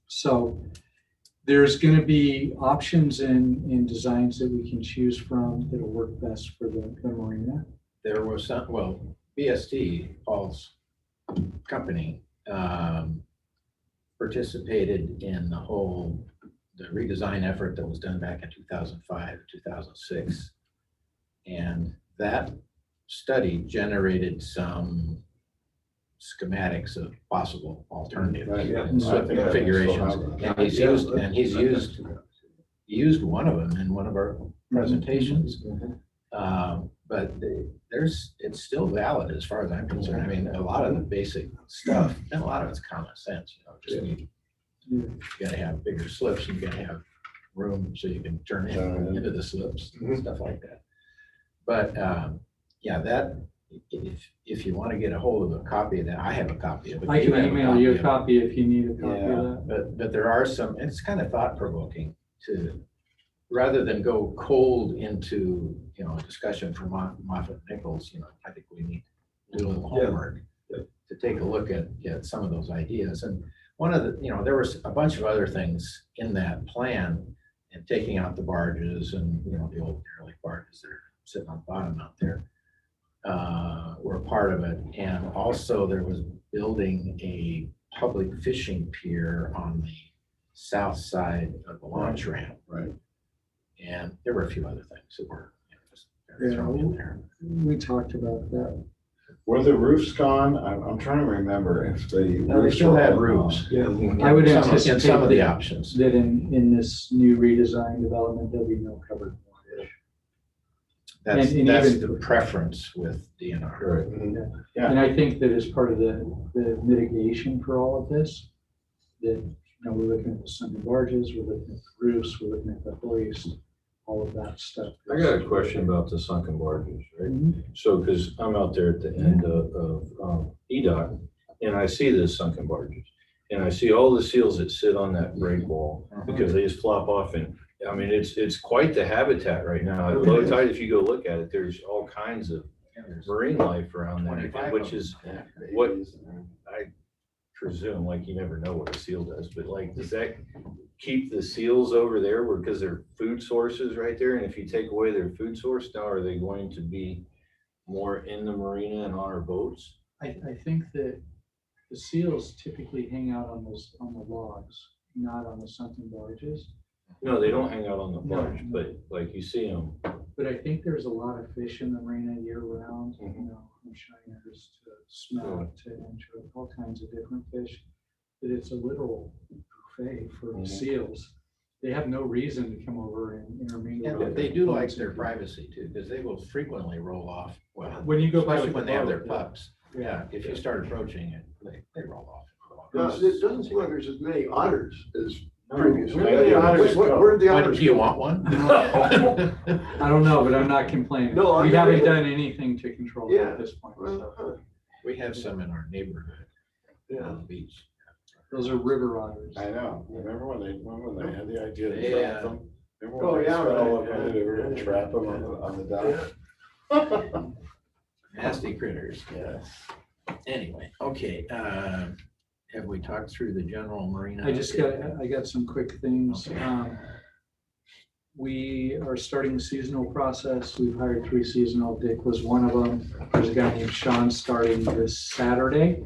So there's going to be options and designs that we can choose from that'll work best for the marina. There was some, well, BST, Paul's company, participated in the redesign effort that was done back in 2005, 2006. And that study generated some schematics of possible alternatives. Right, yeah. And so I think that configurations, makes and he's used one of them in one of our presentations. But it's still valid as far as I'm concerned. I mean, a lot of the basic stuff, and a lot of it's common sense, you gotta have bigger slips, you gotta have room so you can turn into the slips, and stuff like that. But, yeah, that, if you want to get a hold of a copy of that, I have a copy of it. I can have email you a of it. copy if you need a copy of Yeah, that. but there are some, it's kind of thought provoking to, rather than go cold into, a discussion from Moffett Nichols, I think we need to do a little homework to take a look at some of those ideas. And one of the, there was a bunch of other things in that plan, and taking out the barges and, the old derelict barges that are sitting on the bottom out there, were part of it. And also there was building a public fishing pier on the south side of the launch ramp. Right. And there were a few other things that were just thrown in there. We talked about that. Were the roofs gone? I'm trying to remember if the. No, they still had roofs. Yeah, I would In anticipate some of the that- options. That in this new redesign development, there'll be no covered mortgage. That's and even- the preference with DNR. Yeah. And I think that as part of the mitigation for all of this, that, we're looking at the sunken barges, we're looking at the roofs, we're looking at the hoist, all of that stuff. I got a question about the sunken barges, right? Mhm. So, because I'm out there at the end of EDOT, and I see the sunken barges, and I see all the seals that sit on that break wall, because they just flop off, and, I mean, it's quite the habitat right now. At low tide, if you go look at it, there's all kinds of marine life around there, 25 which of them. is what I presume, like, you never know what a seal does, but like, does that keep the seals over there because they're food sources right there? And if you take away their food source, now are they going to be more in the marina and on our boats? I think that the seals typically hang out on the logs, not on the sunken barges. No, they don't hang out on the No. barge, but like you see them. But I think there's a lot of fish in the marina year round, shiners to snout to anchovy, all kinds of different fish. That it's a literal buffet for seals. They have no reason to come over and intermingle. Yeah, but they do like their privacy too, because they will frequently roll off. Well, When you go by especially with when the they have their boat, pups. Yeah, if you start approaching it, they roll off. It doesn't seem like there's as many otters as No. previously. Where are the otters Where'd the What, otters do you go? want one? I don't know, but I'm not complaining. No, I'm We not haven't either. done anything to control it Yeah. at this point. Well, So. We have some in our neighborhood Yeah. on the beach. Those are river otters. I know, remember when they had the idea to Yeah. trap them? Remember Oh, when they yeah, spread all right, over, yeah. they were gonna trap them on the dock? Nasty critters. Yes. Anyway, okay, have we talked through the general marina? I got some quick things. We are starting the seasonal process. We've hired 3 seasonal. Dick was one of them. There's a guy named Sean starting this Saturday.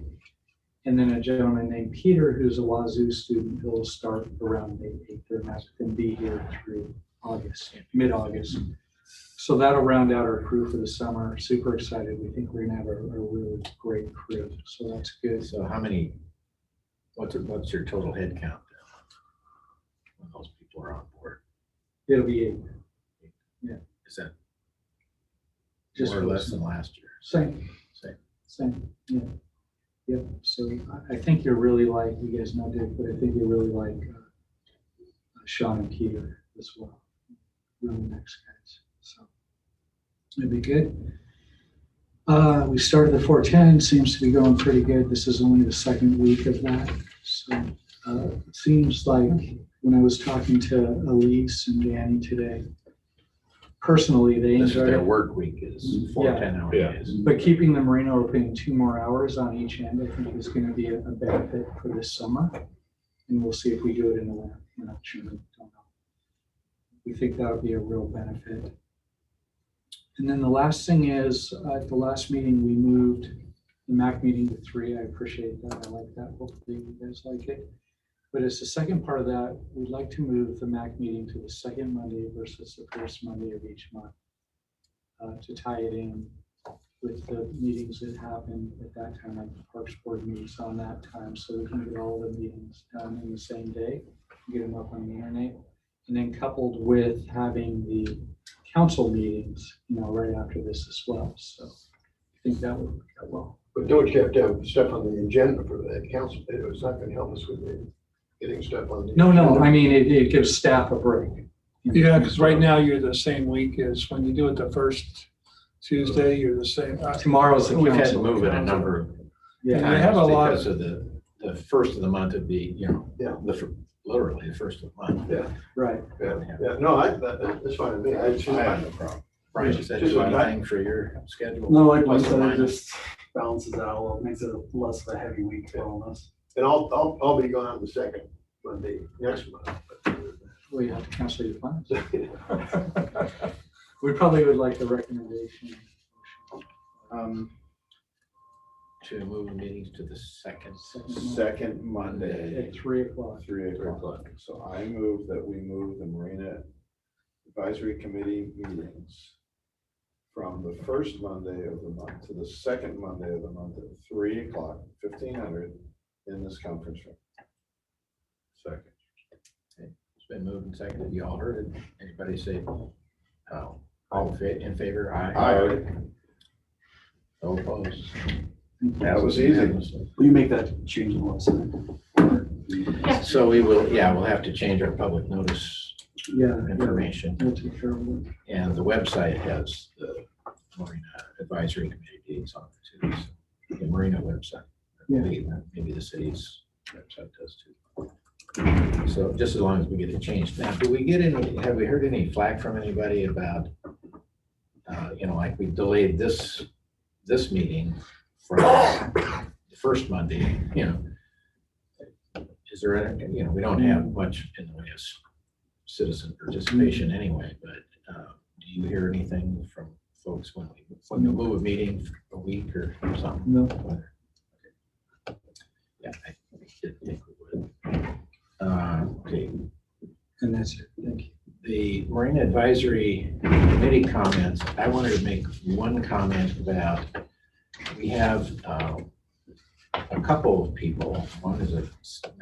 And then a gentleman named Peter, who's a Wazoo student, who will start around May 8th and that's going to be here through August, mid-August. So that'll round out our crew for the summer. Super excited. We think we're gonna have a really great crew. So that's good. So how many, what's your total head count when those people are on board? It'll be 8. Is that Just more or for less us. than last year? Same, yeah. Yep, so I think you'll really like, you guys know Dick, but I think you'll really like Sean and Peter as well. Really nice guys, so it'd be good. We started the 410, seems to be going pretty good. This is only the 2nd week of that. So it seems like when I was talking to Elise and Danny today, personally, they This is enjoyed their it. work week is 4 Yeah. 10-hour Yeah. days. But keeping the marina open 2 more hours on each end, I think is gonna be a benefit for this summer. And we'll see if we do it in the winter. We're not sure, don't know. We think that'll be a real benefit. And then the last thing is, at the last meeting, we moved the MAC meeting to 3. I appreciate that. I like that. Hopefully you guys like it. But as the second part of that, we'd like to move the MAC meeting to the 2nd Monday versus the 1st Monday of each month. To tie it in with the meetings that happen at that time, like the Parks Board meets on that time, so we can get all the meetings done in the same day, get them up on the internet. And then coupled with having the council meetings, right after this as well, so I think that would work out well. But don't you have to have stuff on the agenda for the council? It's not gonna help us with getting stuff on the. No, agenda. I mean, it gives staff a break. Yeah, because right now you're the same week as when you do it the first Tuesday, you're the same. Tomorrow's the We've had to council. move it a number of Yeah, And they have a lot because of the first of the month would be, Yeah. literally the first of the month. right. Yeah, no, that's fine with me. I have no problem. Brian, you said Just like that. anything for your schedule? No, like Mike Plus or said, it minus? just balances out a little, makes it less of a heavy week for all of us. And I'll be gone on the 2nd Monday next month. Well, you have to cancel your plans. We probably would like the recommendation. To move the meetings to the second. Second Monday, At 3:00. 3 o'clock. So I move that we move the Marina Advisory Committee meetings from the first Monday of the month to the second Monday of the month at 3 o'clock, 1500 in this conference room. Second. Okay, it's been moved and seconded. You all heard it. Anybody say, all in favor? Aye. No opposed. That was easy. Will you make that change in the website? So we'll have to change our public notice Yeah. information. We'll take care of it. And the website has the Marina Advisory Committee meetings on it too. So the Marina website. Yeah. Maybe the city's website does too. So just as long as we get it changed. Now, have we heard any flack from anybody about, like we delayed this meeting from the first Monday, is there, we don't have much in the way of citizen participation anyway, but do you hear anything from folks when we move a meeting a week or something? No. Yeah, I think we would. Okay, And that's it. Thank you. the Marina Advisory Committee comments, I wanted to make one comment about we have a couple of people. One is a sitting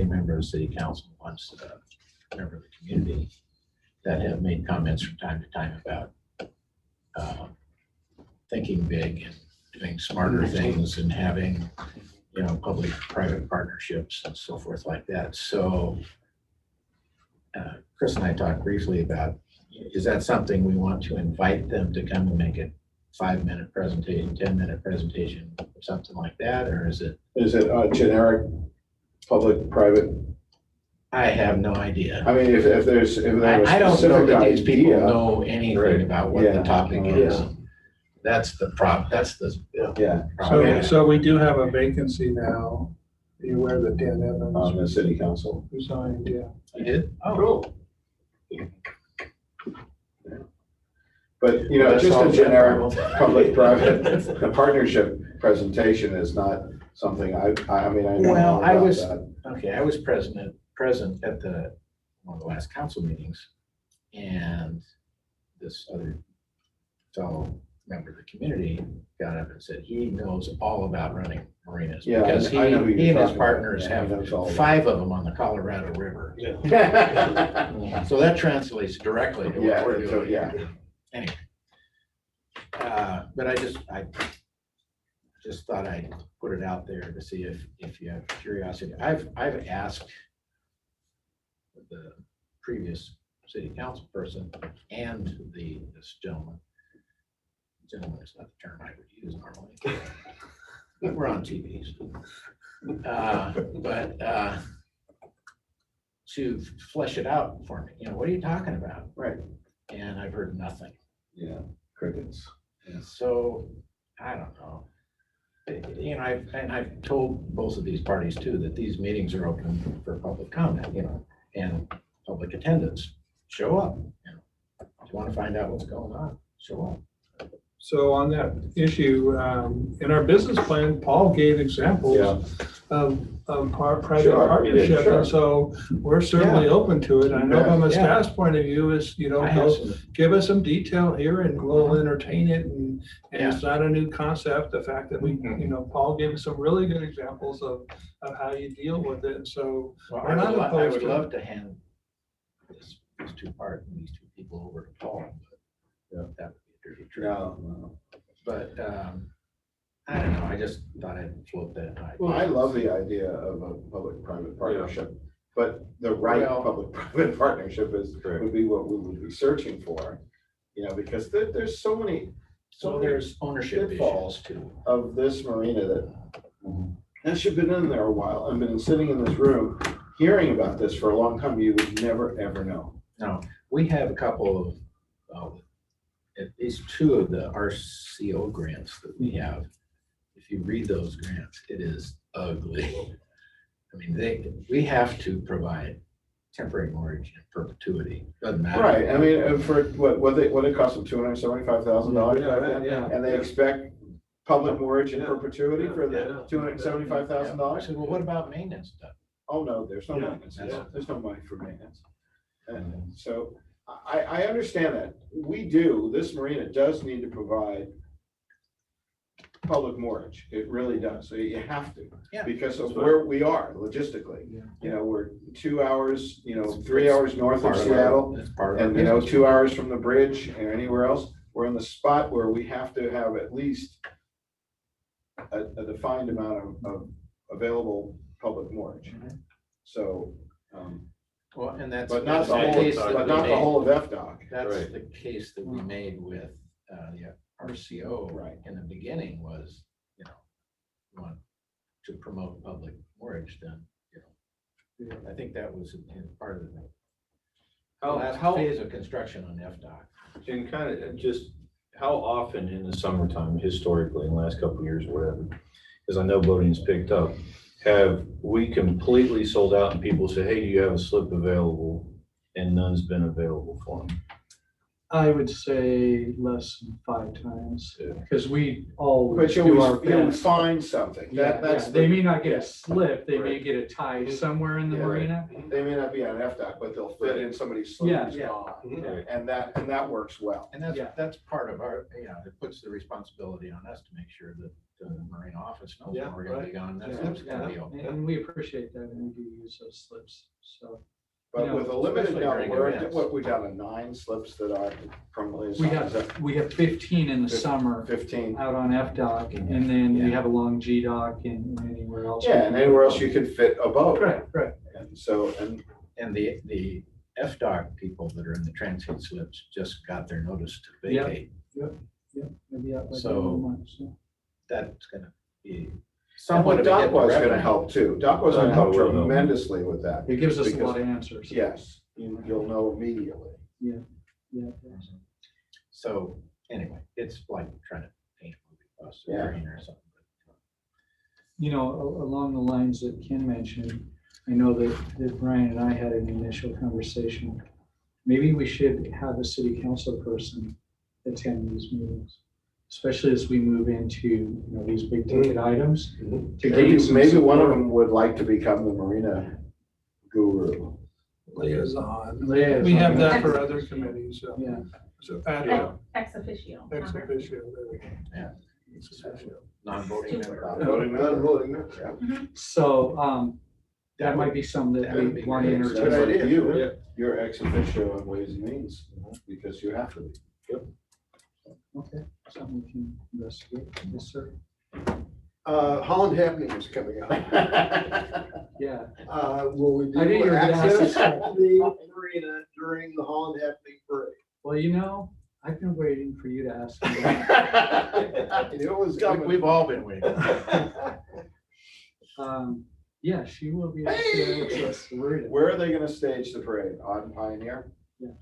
member of the city council, one's a member of the community that have made comments from time to time about thinking big and doing smarter things and having, public-private partnerships and so forth like that. So Chris and I talked briefly about, is that something we want to invite them to come and make a 5-minute presentation, 10-minute presentation, something like that, or is it? Is it a generic public-private? I have no idea. I mean, if there's a I don't know specific that these people idea, know anything about what the Yeah. topic is. That's the problem. That's the yeah, problem. So we do have a vacancy now. Are you aware that Dan on the Evans city council. resigned? Yeah. You did? Cool. But, Well, just a solves that generic problem. public-private partnership presentation is not something I mean, I know Well, I about was, that. okay, I was present at one of the last council meetings, and this other fellow member of the community got up and said he knows all about running marinas. Yeah, Because I know who he you're and his talking about. partners Yeah, he knows all have about 5 of them on the Colorado River. Yeah. So that translates directly to what we're so, doing. yeah. Anyway. But I just thought I'd put it out there to see if you have curiosity. I've asked the previous city council person and this gentleman is not the term I would use normally, but we're on TV. But to flesh it out for me, what are you talking about? Right. And I've heard nothing. Yeah, crickets. So, I don't know. I've told both of these parties too, that these meetings are open for public comment, and public attendance. Show up, If you want to find out what's going on, show up. So on that issue, in our business plan, Paul gave examples of private Sure, partnership. sure. And so we're certainly open to it. I know from a Yeah. staff's point of view is, I have go some, give us some detail here and we'll entertain it. And Yeah. it's not a new concept. The fact that we, Paul gave us some really good examples of how you deal with it. And so well, we're not I opposed would to love to hand these two people over to Paul, but that would be a dirty trick. No. But, I don't know, I just thought I'd float that idea. Well, I love the idea of a public-private partnership, but the right Well- public-private partnership would be what we would be searching for. Because there's so many So there's ownership pitfalls issues too. of this marina that you've been in there a while and been sitting in this room hearing about this for a long time, you would never, ever know. No, we have a couple of, at least 2 of the RCO grants that we have. If you read those grants, it is ugly. I mean, we have to provide temporary mortgage in perpetuity. Doesn't matter. Right, I mean, for what it cost them, $275,000? Yeah. And they expect public mortgage in perpetuity for the I $275,000? said, well, what about maintenance stuff? Oh, no, there's no Yeah. maintenance, there's no money for maintenance. And so I understand that. This marina does need to provide public mortgage. It really does. So you have to. Yeah. Because of where we are logistically. We're 2 hours, 3 hours north of Seattle. It's part of our And, business. 2 hours from the bridge or anywhere else. We're in the spot where we have to have at least a defined amount of available public mortgage. So, Well, and that's. but not that's the whole, case that but we not the made. whole of FDOC. That's Right. the case that we made with the RCO. Right. In the beginning was, we want to promote public mortgage, then, I think that was in part of the last phase of construction on FDOC. And kind of just how often in the summertime, historically, in the last couple of years, or whatever, because I know boating's picked up, have we completely sold out and people say, hey, do you have a slip available? And none's been available for them. I would say less than 5 times, because we all But you do our always, you'll best. find something. Yeah, That's, They may the- not get yeah. a slip, they may Right. get a tie somewhere in the Yeah. marina. They may not be on FDOT, but they'll fit in somebody's slip Yeah, who's yeah. gone. And that works well. And that's, Yeah. that's part of our, it puts the responsibility on us to make sure that the marine office knows when we're gonna be gone. That's gonna be okay. And we appreciate that, and we do use those slips, so. But You know, with a limited especially number, during we're, events. what, we down to 9 slips that are permanently We assigned. Is that have 15 in the summer 15. out on FDOC, and then we have a long G dock and anywhere else. Yeah, and anywhere else you could fit a boat. Right, right. And so, and And the FDOC people that are in the transit slips just got their notice to Yeah. vacate. Maybe out by the So- end of the month, so. That's gonna be somewhat somewhat of a hit to DOCWA's gonna revenue. help too. DOCWA's gonna Oh, help will help. tremendously with that. It gives us a Because- lot of answers. Yes, you'll know immediately. Yeah. it does. So anyway, it's like trying to paint a movie bus Yeah. or something. You know, along the lines that Ken mentioned, I know that Brian and I had an initial conversation. Maybe we should have a city council person attend these meetings, especially as we move into, these big ticket items. to gain Maybe, some maybe one of support. them would like to become the marina guru. Liaison. Liaison. We have that for other committees, so. Yeah. So ad hoc, Ex officio. ex officio, there we go. Yeah. Ex officio. Non-voting member. Voting member. So, that might be something that That would we be want to great. That's entertain. like you, you're ex officio on Ways and Means, because you have to be. Okay, something we can investigate. Yes, sir. Holland Happening is coming up. Yeah. Will we be I knew able you to were gonna ask access this. the marina during the Holland Happening parade? Well, I've been waiting for you to ask me that. I knew it was coming. We've all been waiting. Yeah, she will be able to access the marina. Where are they gonna stage the parade? On Pioneer? Yes.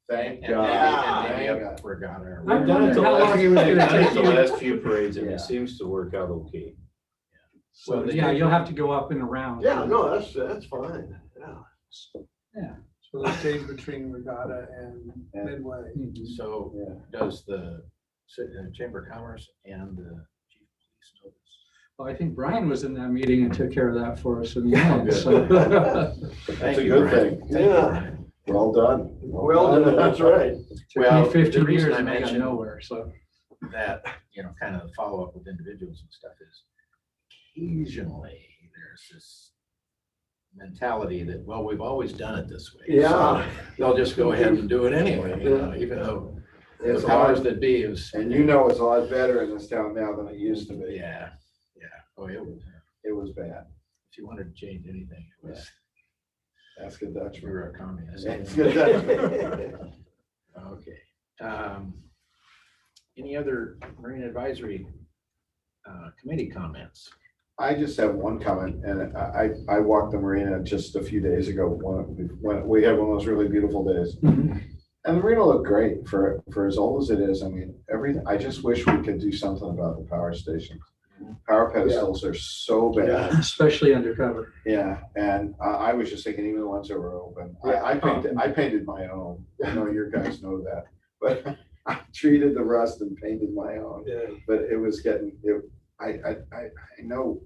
Thank And God. maybe Thank up God. Regatta. I've We've done done it it the how long last, it was gonna we've done it take the you. last few parades and Yeah. it seems to work out okay. So, yeah, you'll have to go up and around. Yeah, no, that's fine, yeah. So they stayed between Regatta and Yeah. Midway. Mhm. So Yeah. does the Chamber of Commerce and the chief of police know this? Well, I think Brian was in that meeting and took care of that for us in the end, so. That's a good thing. Thank you, Yeah. Brian. Well done. Well done, that's right. Took Well, me the 15 reason years I and I got mentioned- nowhere, so. That, kind of the follow-up with individuals and stuff is occasionally there's this mentality that, well, we've always done it this way. Yeah. So they'll just go ahead and do it anyway, even though the It's a powers lot, that be is. and it's a lot better in this town now than it used to be. Yeah, oh, it was, It was bad. if you wanted to change anything, it was, Ask a we Dutchman. were a communist. Ask a Dutchman. Okay. Any other Marine Advisory Committee comments? I just have one comment, and I walked the marina just a few days ago, when we had one of those really beautiful days. Mhm. And the marina looked great for as old as it is. I mean, everything, I just wish we could do something about the power stations. Power pedestals are so bad. Especially undercover. Yeah, and I was just thinking, even the ones that were open, I painted my own. I know your guys know that, but I treated the rust and painted my own. Yeah. But it was getting, I know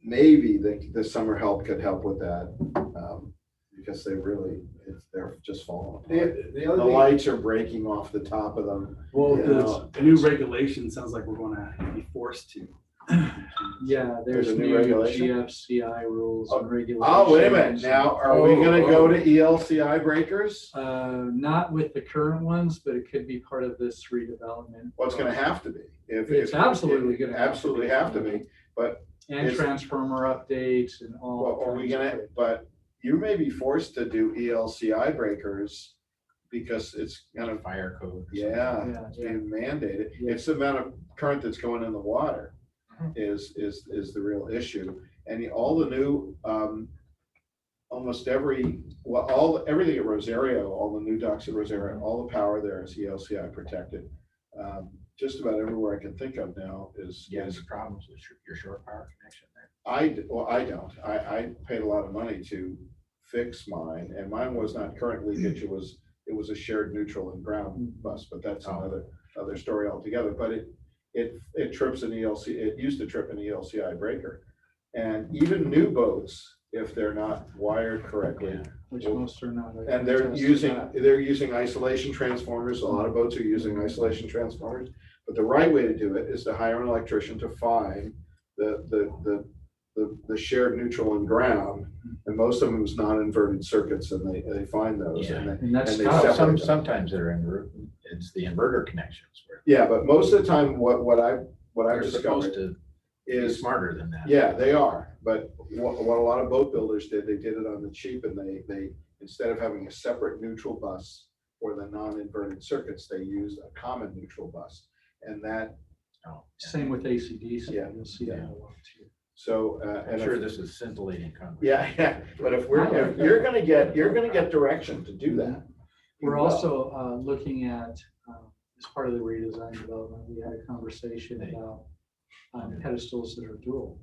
maybe the summer help could help with that, because they're just falling apart. The The other thing, lights are breaking off the top of them. Well, Yeah. the new regulation sounds like we're gonna be forced to. Yeah, there's There's a new new regulation? GFCI rules and regulations. Oh, wait a minute, now, are we gonna go to ELCI breakers? Not with the current ones, but it could be part of this redevelopment. Well, it's gonna have to be. It's absolutely gonna have to be. Absolutely have to be, but, And Is- transformer updates and all. well, are we kinds of gonna, things. but you may be forced to do ELCI breakers because it's gonna, Fire code. or something. yeah, Yeah, it's yeah. being mandated. Yeah. It's the amount of current that's going in the water Mhm. is the real issue. And all the new, almost everything at Rosario, all the new docks at Rosario, all the power there is ELCI protected. Just about everywhere I can think of now is. Yeah, there's problems with your short power connection there. I don't. I paid a lot of money to fix mine, and mine was not current leakage. It was a shared neutral and ground bus, but that's Oh. another story altogether. But it trips an ELC, it used to trip an ELCI breaker. And even new boats, if they're not wired correctly, Which most are not. I and can attest to that. they're using isolation transformers. A lot of boats are using isolation transformers. But the right way to do it is to hire an electrician to find the shared neutral and ground. And most of them is non-inverted circuits, and they find those. Yeah. And that's and they tough. separate them. Sometimes they're it's the inverter connections where Yeah, but most of the time, what I've they're supposed discovered to be is, smarter than that. yeah, they are. But what a lot of boat builders did, they did it on the cheap, and they instead of having a separate neutral bus for the non-inverted circuits, they used a common neutral bus. And that, Oh, yeah. Same with ACDC. Yeah. You'll see that a lot too. so, I'm and sure if- this is scintillating conversation. yeah, but if you're gonna get direction to do that. you We're will. also looking at, as part of the redesign development, we had a conversation about pedestals that are dual.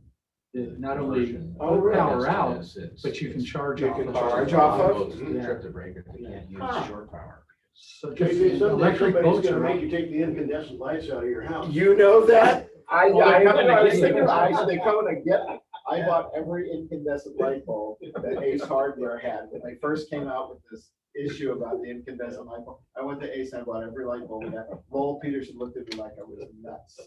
That not only Oh, put really? power out, Yes, it's- but you can charge You off. can of charge it. off of? Boats that Yeah. Trip the breaker, they can't use Huh. shore power. So Okay, just someday electric somebody's boats gonna are. make you take the incandescent lights out of your house. You know that? I Well, they're coming to was get thinking, you. they're coming to get me. I bought every incandescent light bulb that Ace Hardware had. When they first came out with this issue about the incandescent light bulb, I went to Ace and I bought every light bulb we had. Lowell Peterson looked at me like I was nuts.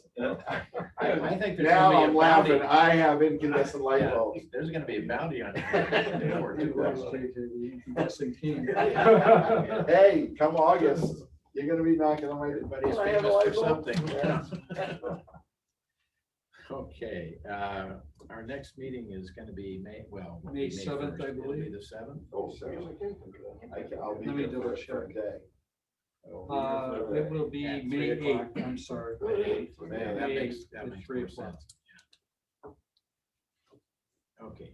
I think there's Now gonna I'm be a bounty. laughing. I have incandescent light Yeah, bulbs. There's gonna be a bounty on it. Hey, come August, you're gonna be knocking on my. Everybody's Can I have a famous light for bulb? something. Okay, our next meeting is gonna be May 7th, 1st. I It'll believe. be the 7th. Oh, I'll be Let me there double for a check. day. It will be At May 3 o'clock. 8th, I'm sorry. Man, that May makes 8th at 3 more o'clock. sense. Yeah. Okay,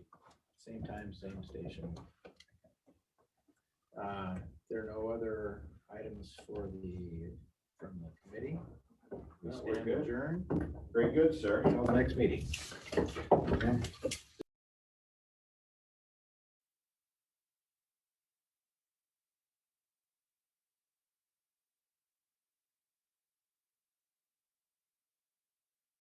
same time, same station. There are no other items from the committee. We No, we're stand good. adjourned Very good, sir. until the next meeting.